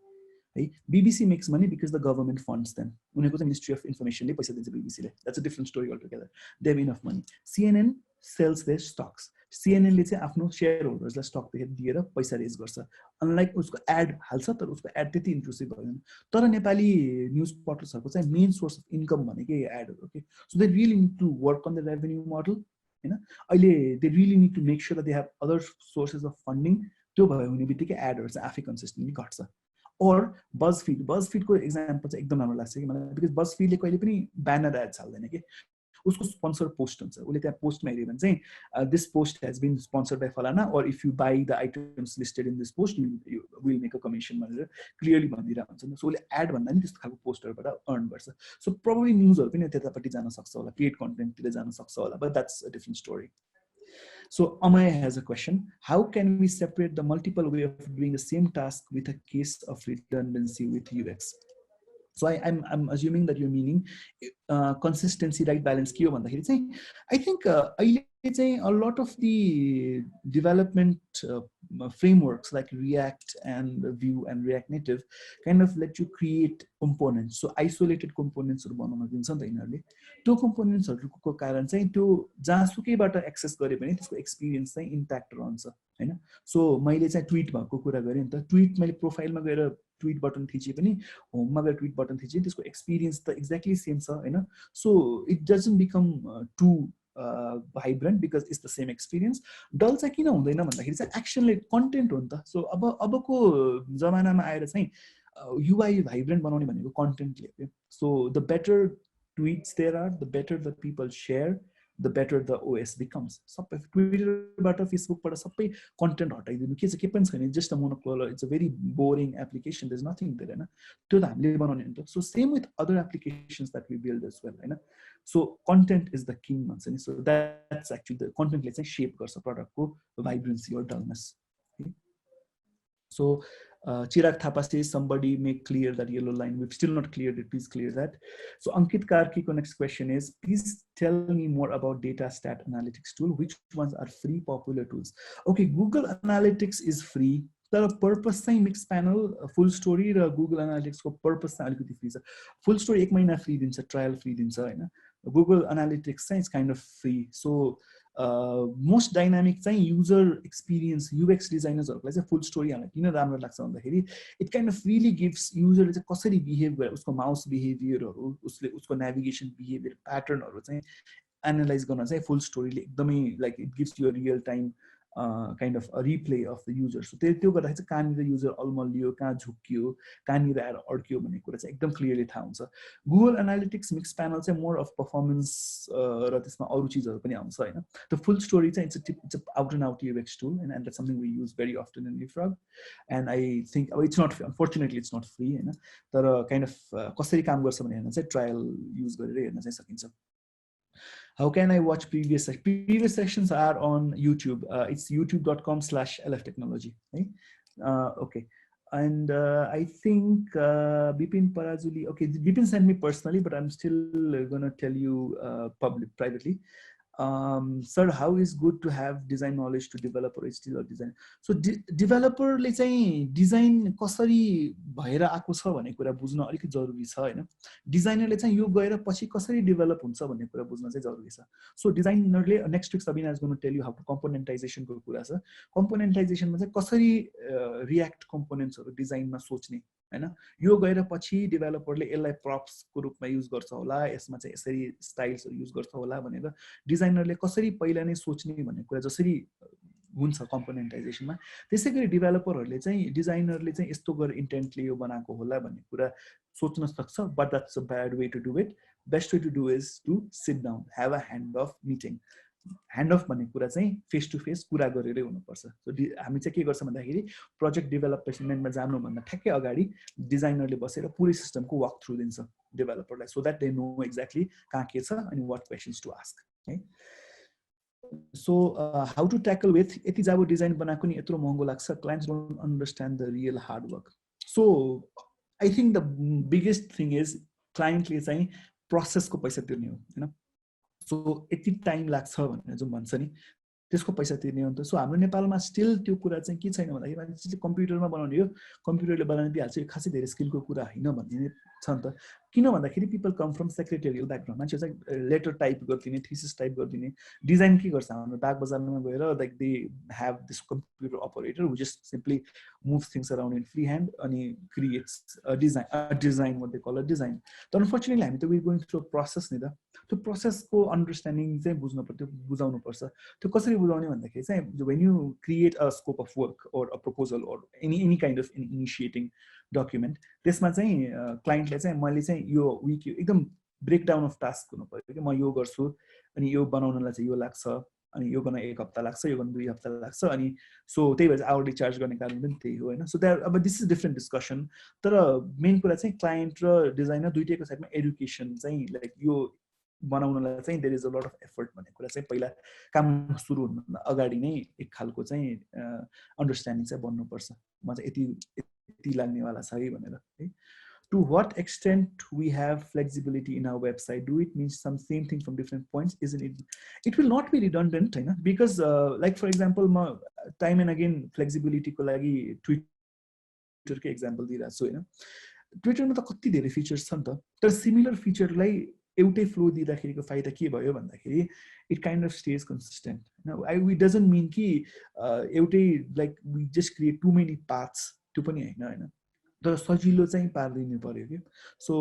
Right? BBC makes money because the government funds them. Ministry of Information ले पैसा दिन्छ BBC ले. That's a different story altogether. They have enough money. CNN sells their stocks. CNN ले चाहिँ आफ्नो shareholders लाई stock दिएर पैसा raise गर्छ. Unlike उसको ad हाल्छ, तर उसको ad त्यति intrusive भएन. तर नेपाली news portalsहरुको चाहिँ main source of income भनेकै ad हो. Okay, so they really need to work on the revenue model. हैन, अहिले they really need to make sure that they have other sources of funding. त्यो भयो भने बित्तिकै adहरु चाहिँ आफै consistently घट्छ. Or BuzzFeed को example चाहिँ एकदम राम्रो लाग्छ कि मलाई, because BuzzFeed ले कहिले पनि banner ads हाल्दैन के, उसको sponsor post हुन्छ, उसले त्यहाँ पोस्टमा हेर्यो भने चाहिँ this post has been sponsored by फलाना, or if you buy the items listed in this post you will make a commission भनेर clearly भनिदिरा हुन्छ नि. सो उसले ad भन्दा नि त्यस्तो खालको पोस्टरबाट earn गर्छ. So probably न्यूजहरु पनि त्यतापट्टि जान सक्छ होला, पेड कन्टेन्ट तिर जान सक्छ होला, but that's a different story. So Amaya has a question. How can we separate the multiple way of doing the same task with a case of redundancy with UX? So I'm assuming that you're meaning consistency, right balance. I think a lot of the development frameworks like React and Vue and React Native kind of let you create components. So isolated components बनाउन दिन्छ नि त यिनीहरुले. त्यो componentsहरुको कारण चाहिँ त्यो जहाँसुकैबाट access गरे पनि त्यसको एक्सपिरियन्स चाहिँ इन्ट्याक्ट रहन्छ हैन. सो मैले चाहिँ ट्वीट भएको कुरा गरे नि त, ट्वीट मैले प्रोफाइलमा गएर ट्वीट बटन थिचे पनि होममा गएर ट्वीट बटन थिचे त्यसको एक्सपिरियन्स त एक्ज्याक्टली सेम छ हैन. So it doesn't become to vibrant because it's the same experience. Dull चाहिँ किन हुँदैन भन्दाखेरि चाहिँ एक्सनले कन्टेन्ट हो नि त. सो अबको जमानामा आएर चाहिँ UI भाइब्रेन्ट बनाउने भनेको कन्टेन्टले हो. So the better tweets there are, the better the people share, the better the OS becomes. सबै ट्विटरबाट फेसबुकबाट सबै कन्टेन्ट हटाइदिनु के पनि छैन, just a monoclonal, it's a very boring application, there is nothing there हैन. त्यो त हामीले बनाउने हो नि त. So same with other applications that we build as well हैन. So content is the king भन्छ नि. सो द्याट्स एक्चुअली द कन्टेन्टले चाहिँ शेप गर्छ प्रडक्टको भाइब्रेन्सी और dullness. So Chirag Thapa says somebody make clear that yellow line. We've still not cleared it. Please clear that. So Ankit Karkiko next question is, please tell me more about data stat analytics tool. Which ones are free popular tools? Okay, Google Analytics is free. The purpose चाहिँ mixed panel, full story र Google Analytics को purpose चाहिँ अलिकति free छ. Full story 1 महिना free दिन्छ, trial free दिन्छ हैन. Google Analytics चाहिँ is kind of free. So most dynamic चाहिँ युजर एक्सपिरियन्स UX डिजाइनर्सहरुलाई चाहिँ फुल स्टोरी हाल्न किन राम्रो लाग्छ भन्दाखेरि it kind of really gives युजरले चाहिँ कसरी बिहेभ गरे, उसको माउस बिहेभियरहरु, उसको नेभिगेसन बिहेभियर प्याटर्नहरु चाहिँ एनालाइज गर्न चाहिँ फुल स्टोरीले एकदमै like it gives you a real time kind of a replay of the user. So त्यो गर्दा चाहिँ कहाँनिर युजर अलमलियो, कहाँ झुक्कियो, कहाँनिर आएर अड्कियो भन्ने कुरा चाहिँ एकदम क्लियरली थाहा हुन्छ. गुगल एनालिटिक्स मिक्स प्यानल चाहिँ मोर अफ पर्फर्मेन्स र त्यसमा अरु चीजहरु पनि आउँछ हैन. द फुल स्टोरी चाहिँ it's out and out UX tool and that's something we use very often in Leapfrog. And I think it's not, unfortunately it's not free हैन, तर kind of कसरी काम गर्छ भन्ने हेर्न चाहिँ ट्रायल युज गरेर हेर्न चाहिँ सकिन्छ. How can I watch previous sessions are on YouTube. It's youtube.com/lftechnology. Right? Okay. And I think Bipin Parazuli, okay, Bipin sent me personally, but I'm still going to tell you privately. Sir, how is good to have design knowledge to develop or HTML or design? So developer ले चाहिँ design कसरी भएर आको छ भन्ने कुरा बुझ्न अलिकति जरुरी छ हैन. डिजाइनरले चाहिँ यो गएर पछि कसरी डेभलप हुन्छ भन्ने कुरा बुझ्न चाहिँ जरुरी छ. सो डिजाइनरले next week Sabina is going to tell you how to componentisation को कुरा छ. कम्पोनेन्टाइजेसनमा चाहिँ कसरी रियाक्ट कम्पोनेन्ट्सहरु डिजाइनमा सोच्ने हैन. यो गएर पछि डेभलपरले यसलाई प्रप्सको रूपमा युज गर्छ होला, यसमा चाहिँ यसरी स्टाइल्सहरु युज गर्छ होला भनेर डिजाइनरले कसरी पहिला नै सोच्ने भन्ने कुरा जसरी हुन्छ कम्पोनेन्टाइजेसनमा, त्यसैगरी डेभलपरहरुले चाहिँ डिजाइनरले चाहिँ यस्तो गरेर इन्टेन्टले यो बनाएको होला भन्ने कुरा सोच्न सक्छ. But that's a bad way to do it. Best way to do is to sit down, have a hand off meeting. Hand off भन्ने कुरा चाहिँ फेस टु फेस कुरा गरेरै हुनुपर्छ. सो हामी चाहिँ के गर्छ भन्दाखेरि प्रोजेक्ट डेभलपमेन्टमा जानुभन्दा ठ्याक्कै अगाडि डिजाइनरले बसेर पुरै सिस्टमको वक थ्रु दिन्छ डेभलपरलाई, so that they know exactly कहाँ के छ अनि व्हाट क्वेशन्स टु आस्क है. So how to tackle with यति जब डिजाइन बनाएको नि यत्रो महँगो लाग्छ, clients don't understand the real hard work. So I think the biggest thing is clientले चाहिँ प्रोसेसको पैसा तिर्ने हो हैन. सो यति टाइम लाग्छ भनेर जुन भन्छ नि त्यसको पैसा तिर्ने हो नि त. सो हाम्रो नेपालमा स्टिल त्यो कुरा चाहिँ के छैन भन्दाखेरि मान्छेले कम्प्युटरमा बनाउने हो, कम्प्युटरले बनाउन दिइहाल्छ, यो खासै धेरै स्किलको कुरा होइन भन्ने छ नि त. किन भन्दाखेरि people come from secretarial background, मान्छे चाहिँ लेटर टाइप गरिदिने, थिसिस टाइप गरिदिने, डिजाइन के गर्छ हाम्रो बाग बजारमा गएर like they have this computer operator who just simply moves things around in freehand and creates a design what they call a design. So unfortunately we're going through a process ni da. त्यो प्रोसेसको understanding चाहिँ बुझ्नु पर्छ, बुझाउनु पर्छ. त्यो कसरी बुझाउने भन्दाखेरि चाहिँ when you create a scope of work or a proposal or any kind of initiating document, त्यसमा चाहिँ क्लाइन्टले चाहिँ मैले चाहिँ यो विक एकदम ब्रेकडाउन अफ टास्क हुनु पर्यो कि म यो गर्छु अनि यो बनाउनलाई चाहिँ यो लाग्छ अनि यो गर्न 1 हप्ता लाग्छ, यो गर्न 2 हप्ता लाग्छ अनि सो त्यही भएर आवरली चार्ज गर्ने कारण पनि त्यही हो हैन. सो द्याट अब दिस इज डिफरेन्ट डिस्कसन. तर मेन कुरा चाहिँ क्लाइन्ट र डिजाइनर दुईटैको साइडमा एजुकेसन चाहिँ लाइक यो बनाउनलाई चाहिँ there is a lot of effort भन्ने कुरा चाहिँ पहिला काम सुरु हुनुभन्दा अगाडि नै एक खालको चाहिँ अन्डरस्ट्यान्डिङ चाहिँ बन्नुपर्छ. म चाहिँ यति लाग्नेवाला छ है भनेर है. To what extent we have flexibility in our website? Do it mean some same thing from different points? Isn't it? It will not be redundant, you know, because like for example, time and again flexibility को लागि Twitter के example दिइरहेको छु हैन. Twitter मा त कति धेरै फिचर्स छ नि त, तर सिमिलर फिचरलाई एउटै फ्लो दिँदाखेरिको फाइदा के भयो भन्दाखेरि it kind of stays consistent. No, it doesn't mean कि एउटै like we just create too many paths त्यो पनि हैन हैन. तर सजिलो चाहिँ पार्दिनु पर्यो कि. सो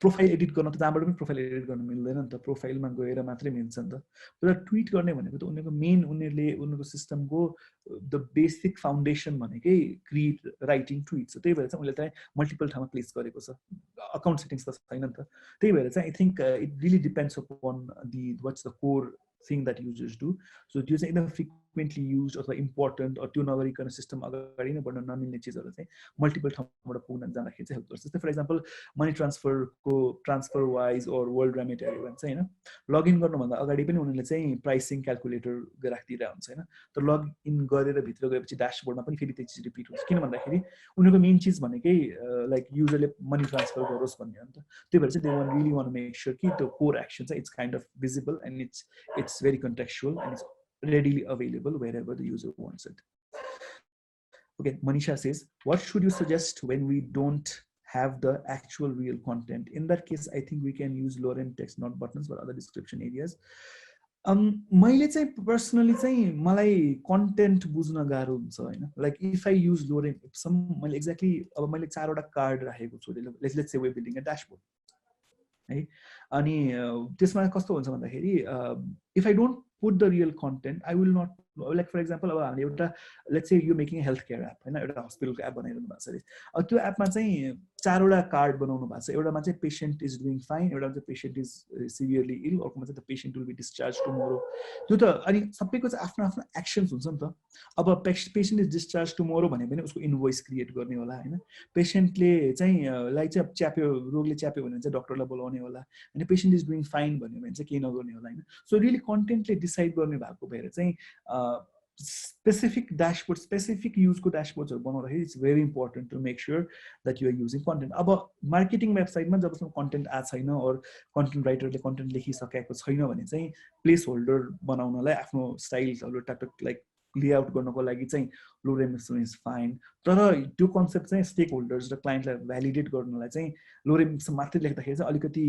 प्रोफाइल एडिट गर्न त जहाँबाट पनि प्रोफाइल एडिट गर्न मिल्दैन नि त, प्रोफाइलमा गएर मात्रै मिल्छ नि त. तर ट्विट गर्ने भनेको त उनीहरूको मेन उनीहरूको सिस्टमको द बेसिक फाउन्डेसन भनेकै क्रिएट राइटिङ ट्विट. सो त्यही भएर चाहिँ उनीहरूले चाहिँ मल्टिपल ठाउँमा प्लेस गरेको छ. अकाउन्ट सेटिङ्स त छैन नि त. त्यही भएर चाहिँ I think it really depends upon the what's the core thing that users do. So त्यो चाहिँ एकदम frequently used अथवा important or त्यो नगरिकन सिस्टम अगाडि नै बढ्न नमिल्ने चिजहरु चाहिँ मल्टिपल ठाउँबाट पुग्न जाँदाखेरि चाहिँ हेल्प गर्छ. जस्तै फर एक्जाम्पल मनी ट्रान्सफरको ट्रान्सफर वाइज और वर्ल्ड रेमिटहरू भन्छ हैन, लगइन गर्नुभन्दा अगाडि पनि उनीहरूले चाहिँ प्राइसिङ क्याल्कुलेटर राखिदिएर हुन्छ हैन. तर लगइन गरेर भित्र गएपछि ड्याशबोर्डमा पनि फेरि त्यही चिज रिपिट हुन्छ. किन भन्दाखेरि उनीहरूको मेन चिज भनेकै लाइक युजरले मनी ट्रान्सफर गरोस् भन्ने हो नि त. त्यही भएर चाहिँ they want really want make sure कि त्यो कोर एक्सन चाहिँ it's kind of visible and it's very contextual and it's readily available wherever the user wants it. Okay, Manisha says, what should you suggest when we don't have the actual real content? In that case, I think we can use lorem text, not buttons, but other description areas. मैले चाहिँ personally चाहिँ मलाई content बुझ्न गाह्रो हुन्छ हैन. Like if I use lorem मैले exactly अब मैले 4 वटा कार्ड राखेको छु, let's say we building a dashboard है. अनि त्यसमा कस्तो हुन्छ भन्दाखेरि if I don't put the real content I will not, like for example अब हामीले एउटा let's say you making health care app हैन, एउटा हस्पिटलको एप बनाइरहनु भएको छ अरे. अब त्यो एपमा चाहिँ 4 वटा कार्ड बनाउनु भएको छ. एउटामा चाहिँ पेशेन्ट इज डुइङ फाइन, एउटामा चाहिँ पेशेन्ट इज सिभियरली इल, अर्कोमा चाहिँ the patient will be discharge tomorrow. त्यो त अनि सबैको चाहिँ आफ्नो आफ्नो एक्सन्स हुन्छ नि त. अब पेशेन्ट इज डिस्चार्ज टुमोरो भने पनि उसको इन्भोइस क्रिएट गर्ने होला हैन. पेशेन्टले चाहिँ लाइक चाहिँ च्याप्यो, रोगले च्याप्यो भने चाहिँ डक्टरलाई बोलाउने होला. अनि पेशेन्ट इज डुइङ फाइन भन्यो भने चाहिँ केही नगर्ने होला हैन. सो रियली कन्टेन्टले डिसाइड गर्ने भएको भएर चाहिँ specific dashboard, specific use को dashboards बनाउँदाखेरि it's very important to make sure that you are using content. अब मार्केटिङ वेबसाइटमा जबसम्म कन्टेन्ट आएको छैन और कन्टेन्ट राइटरले कन्टेन्ट लेखिसकेको छैन भने चाहिँ प्लेस होल्डर बनाउनलाई आफ्नो स्टाइलहरु टक लाइक लेआउट गर्नको लागि चाहिँ लोरेम इज फाइन. तर त्यो कन्सेप्ट चाहिँ स्टेक होल्डर्स र क्लाइन्टलाई भ्यालिडेट गर्नलाई चाहिँ लोरेम मात्रै लेख्दाखेरि चाहिँ अलिकति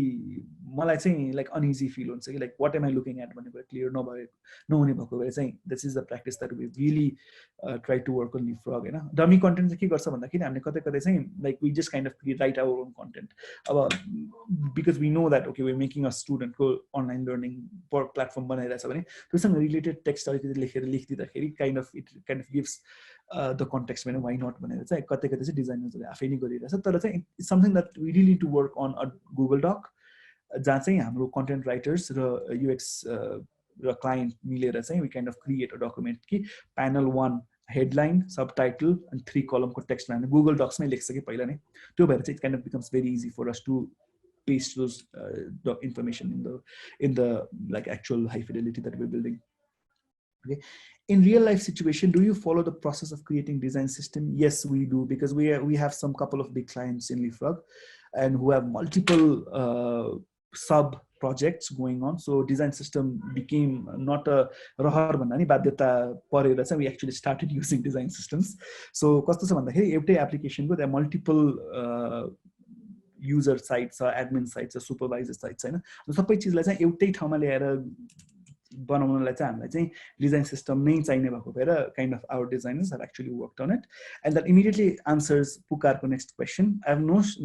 मलाई चाहिँ लाइक अनइजी फिल हुन्छ कि like what am I looking at भन्ने कुरा क्लियर नहुने भएको भए चाहिँ this is the practice that we really try to work on Leapfrog हैन. डमी कन्टेन्ट चाहिँ के गर्छ भन्दाखेरि हामीले कतै कतै चाहिँ like we just kind of write our own content. अब because we know that okay we making a स्टुडेन्टको अनलाइन लर्निङ प्लेटफर्म बनाइरहेछ भने त्योसँग रिलेटेड टेक्स्ट अलिकति लेखिदिँदाखेरि kind of it kind of gives the context भने वाइ नट भनेर चाहिँ कतै कतै चाहिँ डिजाइनर्सले आफै नै गरिरहेछ. तर चाहिँ it's something that we really to work on a Google doc जहाँ चाहिँ हाम्रो कन्टेन्ट राइटर्स र युएक्स र क्लाइन्ट मिलेर चाहिँ we kind of create a document कि प्यानल 1 हेडलाइन, सबटाइटल अनि 3 कलमको टेक्स्टमा हामी गुगल डक्समै लेख्छ कि पहिला नै. त्यो भएर चाहिँ it kind of becomes very easy for us to paste those information in the like actual high fidelity that we're building. Okay. In real life situation, do you follow the process of creating design system? Yes, we do, because we have some couple of big clients in Leapfrog and who have multiple sub projects going on. So design system became not a रहर भन्दा नि बाध्यता परेर चाहिँ we actually started using design systems. So कस्तो छ भन्दाखेरि एउटै एप्लिकेसनको त्यहाँ मल्टिपल युजर साइट छ, एडमिन साइट छ, सुपरभाइजर साइट छ हैन, सबै चिजलाई चाहिँ एउटै ठाउँमा ल्याएर बनाउनलाई चाहिँ हामीलाई चाहिँ डिजाइन सिस्टम नै चाहिने भएको भएर kind of our designers have actually worked on it, and that immediately answers पुकारको next question. I have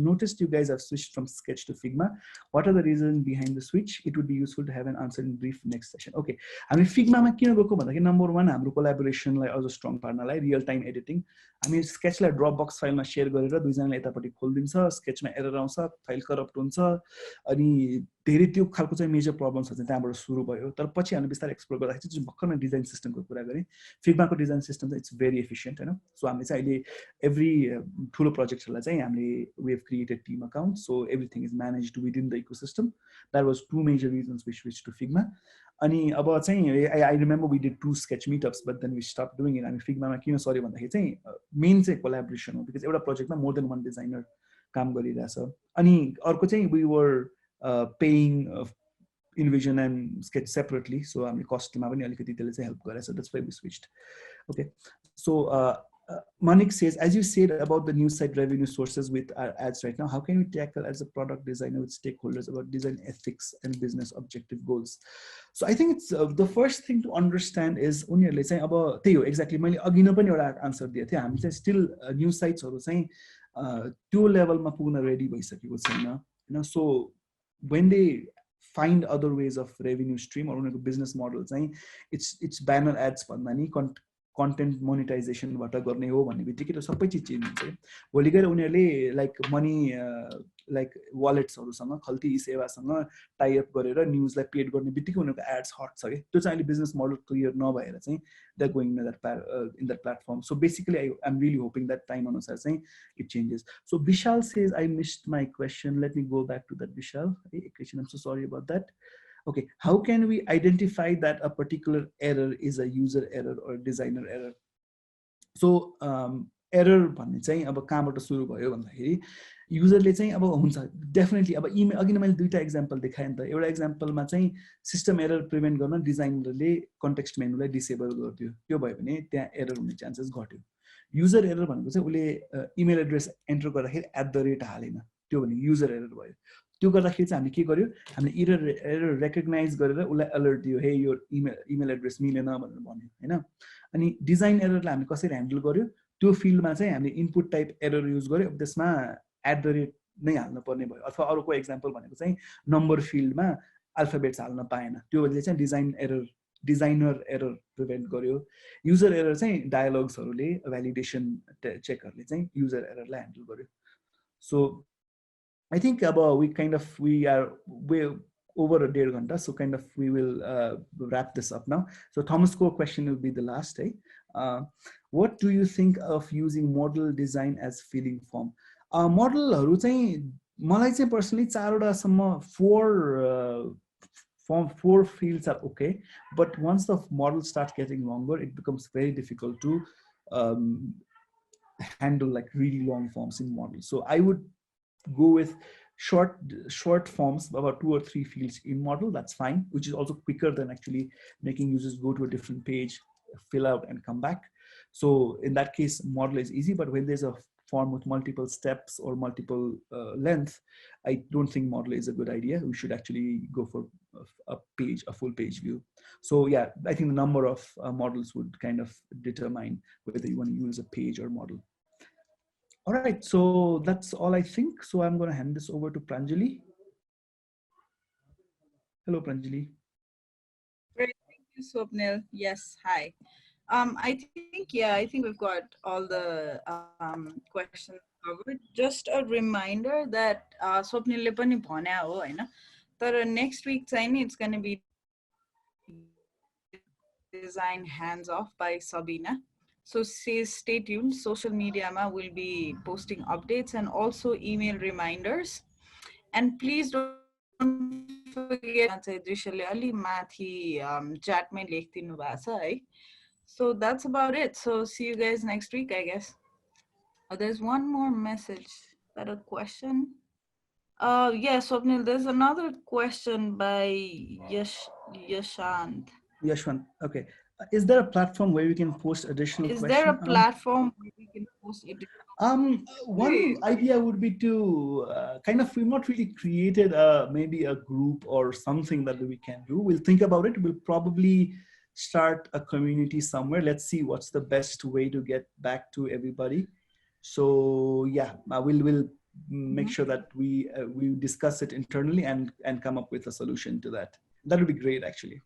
noticed you guys have switched from Sketch to Figma. What are the reasons behind the switch? It would be useful to have an answer in brief next session. Okay, हामी फिग्मामा किन गएको भन्दाखेरि number 1 हाम्रो कोलाबोरेसनलाई अझ strong पार्नलाई real time editing, हामी स्केचलाई drop box फाइलमा share गरेर दुईजनाले यतापट्टि खोलिदिन्छ, स्केचमा एरर आउँछ, फाइल करप्ट हुन्छ, अनि धेरै त्यो खालको चाहिँ मेजर प्रब्लम्सहरु चाहिँ त्यहाँबाट सुरु भयो. तर पछि हामीले बिस्तारै एक्सप्लोर गर्दाखेरि चाहिँ भर्खरमा डिजाइन सिस्टमको कुरा गरेँ. फिग्माको डिजाइन सिस्टम चाहिँ इट्स भेरी एफिसिएन्ट हैन. सो हामीले चाहिँ अहिले एभ्री ठुलो प्रोजेक्टहरुलाई चाहिँ हामीले we have created team account, so everything is managed within the ecosystem. That was two major reasons we switch to Figma. अनि अब चाहिँ I remember we did 2 Sketch meetups but then we stop doing it. हामी फिग्मामा किन sorry भन्दाखेरि चाहिँ main चाहिँ collaboration हो, बिकज एउटा प्रोजेक्टमा मोर देन 1 डिजाइनर काम गरिरहेछ. अनि अर्को चाहिँ we were paying InVision and Sketch separately, so हामीले कस्टमा पनि अलिकति त्यसले चाहिँ हेल्प गरेछ. That's why we switched. Okay, so Manik says, as you said about the news site revenue sources with our ads right now, how can we tackle as a product designer with stakeholders about design ethics and business objective goals? So I think it's the first thing to understand is उनीहरूले चाहिँ अब त्यही हो exactly मैले अघि नै पनि एउटा आन्सर दिएको थिएँ. हामी चाहिँ स्टिल न्युज साइट्सहरु चाहिँ त्यो लेभलमा पुग्न रेडी भइसकेको छैन हैन. So when they find other ways of revenue stream or उनीहरुको business model चाहिँ it's banner ads भन्दा नि content monetization बाट गर्ने हो भन्ने बित्तिकै त सबै चीज चेन्ज हुन्छ. भोलि गएर उनीहरुले लाइक मनी लाइक वालेट्सहरुसँग खल्ती सेवासँग टाइ अप गरेर न्यूजलाई पेड गर्ने बित्तिकै उनीहरुको एड्स हट छ के. त्यो चाहिँ अहिले बिजनेस मोडल क्लियर नभएर चाहिँ they are going in that platform. So basically I am really hoping that time अनुसार चाहिँ it changes. So Vishal says I missed my question. Let me go back to that Vishal. एकैछिन, I am so sorry about that. Okay, how can we identify that a particular error is a user error or designer error? So error भन्ने चाहिँ अब कहाँबाट सुरु भयो भन्दाखेरि युजरले चाहिँ अब हुन्छ डेफिनेटली अब इमेल अघि नै मैले दुईटा एक्जाम्पल देखाएँ नि त. एउटा एक्जाम्पलमा चाहिँ सिस्टम एरर प्रिभेन्ट गर्न डिजाइनरले कन्टेक्स्ट मेनुलाई डिसेबल गरिदियो, त्यो भयो भने त्यहाँ एरर हुने चान्सेस घट्यो. युजर एरर भनेको चाहिँ उसले इमेल एड्रेस एन्टर गर्दाखेरि @ हालेन, त्यो भने युजर एरर भयो. त्यो गर्दाखेरि चाहिँ हामीले के गर्यो, हामीले एरर रेकग्नाइज गरेर उसलाई अलर्ट दियो, हे यो इमेल एड्रेस मिलेन भनेर भन्यो हैन. अनि डिजाइन एररलाई हामीले कसरी ह्यान्डल गर्यो, त्यो फिल्डमा चाहिँ हामीले इनपुट टाइप एरर युज गर्यो. त्यसमा @ नै हाल्न पर्ने भयो. अथवा अरूको एक्जाम्पल भनेको चाहिँ नम्बर फिल्डमा अल्फाबेट्स हाल्न पाएन, त्यो भने चाहिँ डिजाइनर एरर प्रिभेन्ट गर्यो. युजर एरर चाहिँ डायलग्सहरुले भ्यालिडेसन चेकहरुले चाहिँ युजर एररलाई ह्यान्डल गर्यो. So I think we are way over a dead ghanta, so kind of we will wrap this up now. So Thomas' question will be the last. What do you think of using model design as filling form? Model मलाई चाहिँ personally 4 fields are okay, but once the model starts getting longer, it becomes very difficult to handle like really long forms in models. So I would go with short forms, about 2 or 3 fields in model. That's fine, which is also quicker than actually making users go to a different page, fill out and come back. So in that case model is easy, but when there's a form with multiple steps or multiple length, I don't think model is a good idea. We should actually go for a full page view. So yeah, I think the number of models would kind of determine whether you want to use a page or model. All right, so that's all I think. So I'm going to hand this over to Pranjali. Hello, Pranjali. Great, thank you, Swapnil. Yes, hi. I think we've got all the questions covered. Just a reminder that Swapnil le pani bhanya ho haina, tara next week चाहिँ it's going to be design hands off by Sabina. So stay tuned. Social media will be posting updates and also email reminders. And please don't forget दृश्यले अलि माथि chatमै लेखिदिनु भएको छ है. So that's about it. So see you guys next week, I guess. Oh, there's one more message. Is that a question? Yeah, Swapnil, there's another question by Yashant. Yashwant, okay. Is there a platform where we can post additional Is questions? there a platform where we can post additional? One idea would be to kind of, we've not really created maybe a group or something that we can do. We'll think about it. We'll probably start a community somewhere. Let's see what's the best way to get back to everybody. So yeah, we'll make sure that we discuss it internally and come up with a solution to that. That would be great, actually.